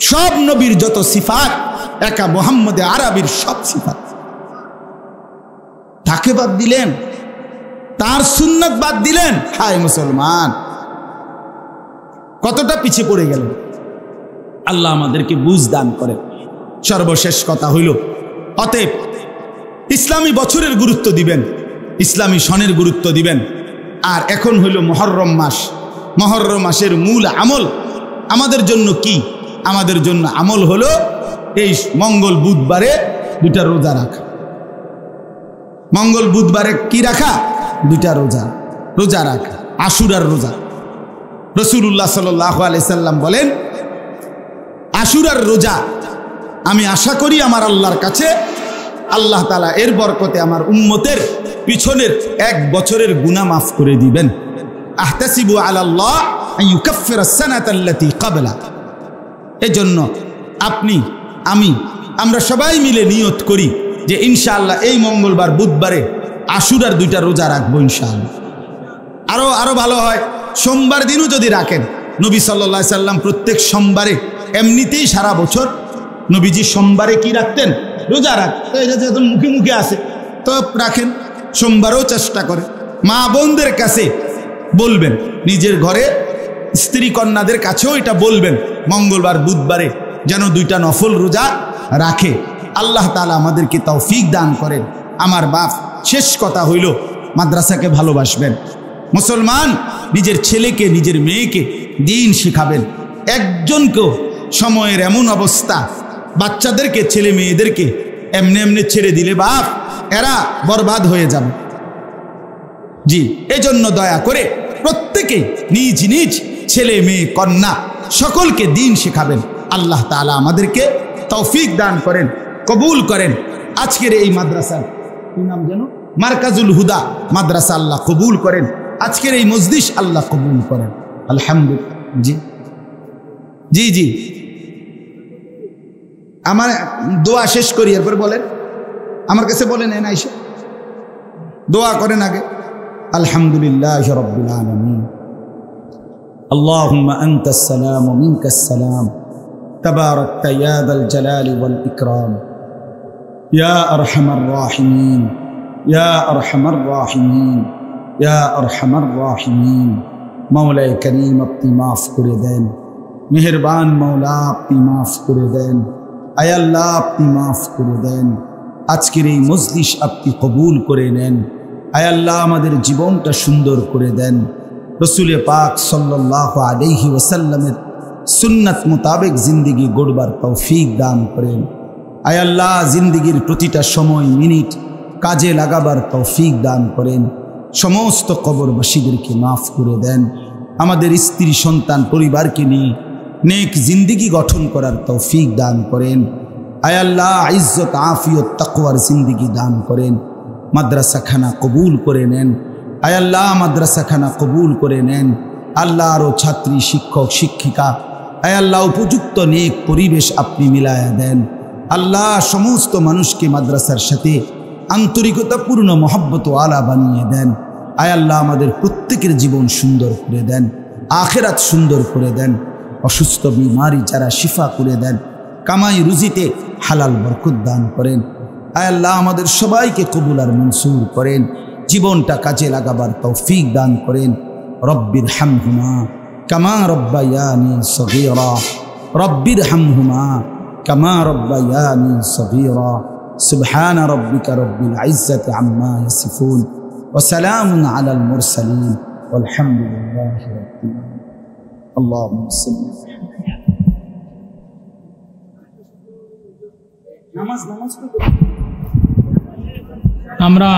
সব নবীর যত সিফাত একা মুহাম্মদে আরবির সব সিফাত। তাকে বাদ দিলেন, তার সুন্নাত বাদ দিলেন। হায় মুসলমান, কতটা পিছিয়ে পড়ে গেলেন। আল্লাহ আমাদেরকে বুঝ দান করে। সর্বশেষ কথা হইল, অতএব ইসলামী বছরের গুরুত্ব দিবেন, ইসলামী সনের গুরুত্ব দিবেন। আর এখন হইল মুহররম মাস। মুহররম মাসের মূল আমল আমাদের জন্য কি? আমাদের জন্য আমল হলো এই মঙ্গল বুধবারে দুইটা রোজা রাখা। মঙ্গল বুধবারে কি রাখা? দুইটা রোজা রাখা, আশুরার রোজা। রাসূলুল্লাহ সাল্লাল্লাহু আলাইহি সাল্লাম বলেন, আশুরার রোজা আমি আশা করি আমার আল্লাহর কাছে আল্লাহ তাআলা এর বরকতে আমার উম্মতের পিছনের 1 বছরের গুনাহ মাফ করে দিবেন। আহতাসিবু আলাল্লাহ আন ইউকাফফিরা আস-সানাতা আল্লাতী ক্বাবলা। এজন্য আপনি আমি আমরা সবাই মিলে নিয়ত করি যে ইনশাআল্লাহ এই মঙ্গলবার বুধবারে আশুরার দুইটা রোজা রাখবো ইনশাআল্লাহ। আরো ভালো হয় সোমবার দিনও যদি রাখেন। নবী সাল্লাল্লাহু আলাইহি সাল্লাম প্রত্যেক সোমবারে, এমনিতেই সারা বছর নবীজি সোমবারে কি রাখতেন? রোজা রাখতেন। এটা যেহেতু মুখে মুখে আছে তো রাখেন, সোমবারও চেষ্টা করে। মা বোনদের কাছে বলবেন, নিজের ঘরে স্ত্রী কন্যাদের কাছেও এটা বলবেন, মঙ্গলবার বুধবারে যেন দুইটা নফল রোজা রাখে। আল্লাহ তাআলা আমাদেরকে তৌফিক দান করেন। আমার বাপ, শেষ কথা হইল মাদ্রাসাকে ভালোবাসবেন। মুসলমান নিজের ছেলেকে নিজের মেয়েকে দিন শিখাবেন। একজনকেও সময়ের এমন অবস্থা, বাচ্চাদেরকে ছেলে মেয়েদেরকে এমনি ছেড়ে দিলে বাপ এরা বরবাদ হয়ে যাবে। জি, এজন্য দয়া করে প্রত্যেকেই নিজ নিজ ছেলে মেয়ে কন্যা সকলকে দিন শেখাবেন। আল্লাহ তাআলা আমাদেরকে তৌফিক দান করেন, কবুল করেন। আজকের এই মাদ্রাসার কি নাম যেন? মারকাজুল হুদা মাদ্রাসা আল্লাহ কবুল করেন। আজকের এই মজলিস আল্লাহ কবুল করেন। আলহামদুলিল্লাহ। জি জি জি, আমার দোয়া শেষ করি, এরপর বলেন, আমার কাছে বলেন, এনে আইসা দোয়া করেন আগে। আলহামদুলিল্লাহ রাব্বিল আলামিন। আল্লাহুম্মা আনতাস সালাম ওয়া মিনকাস সালাম, তাবারাকতা ইয়া যাল জালালি ওয়াল ইকরাম, ইয়া আরহামার রাহিমিন, ইয়া আরহামার রাহিমিন, ইয়া আরহামার রাহিমিন। মাওলায়ে কারীম, আপনি মাফ করে দেন। মেহেরবান মাওলা, আপনি মাফ করে দেন। আয় আল্লাহ, আপনি মাফ করে দেন। আজকের এই মজলিস আপনি কবুল করে নেন। আয় আল্লাহ, আমাদের জীবনটা সুন্দর করে দেন। রসুল পাক সাল্লাল্লাহু আলাইহি ওয়াসাল্লামের সুন্নাত মোতাবেক জিন্দিগি গড়বার তৌফিক দান করেন। আয় আল্লাহ, জিন্দিগির প্রতিটা সময় মিনিট কাজে লাগাবার তৌফিক দান করেন। সমস্ত কবরবাসীদেরকে মাফ করে দেন। আমাদের স্ত্রী সন্তান পরিবারকে নিয়ে নেক জিন্দিগি গঠন করার তৌফিক দান করেন। আয় আল্লাহ, ইজ্জত আফিয়ত তাকওয়ার জিন্দিগি দান করেন। মাদ্রাসাখানা কবুল করে নেন। আয় আল্লাহ, মাদ্রাসাখানা কবুল করে নেন। আল্লাহ আরও ছাত্রী শিক্ষক শিক্ষিকা আয় আল্লাহ উপযুক্ত নেক পরিবেশ আপনি মিলায়া দেন। আল্লাহ সমস্ত মানুষকে মাদ্রাসার সাথে আন্তরিকতাপূর্ণ মহব্বত আলা বানিয়ে দেন। আয় আল্লাহ আমাদের প্রত্যেকের জীবন সুন্দর করে দেন, আখেরাত সুন্দর করে দেন। অসুস্থ বিমারি যারা শিফা করে দেন, কামাই রুজিতে হালাল বরকত দান করেন। আয় আল্লাহ আমাদের সবাইকে কবুল আর মনসুর করেন, জীবনটা কাজে লাগাবার তৌফিক দান করেন। রব্বির হামহুমা কামা রব্বায়ানি সগীরা, রব্বির হামহুমা কামা রব্বায়ানি সগীরা। সুবহান রব্বিকা রব্বিল ইজ্জাতি আম্মা ইয়াসিফুন ওয়া সালামুন আলাল মুরসালিন ওয়ালহামদুলিল্লাহি রাব্বিল আলামিন। আল্লাহুম্মা সাল্লি নামাজ আমরা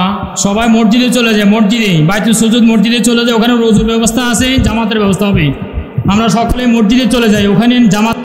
সবাই মসজিদে চলে যাই, মসজিদে বাইতুল সুজুদ মসজিদে চলে যাই, ওখানে রোজুর ব্যবস্থা আছে, জামাতের ব্যবস্থা হবে। আমরা সকলে মসজিদে চলে যাই, ওখানে জামাত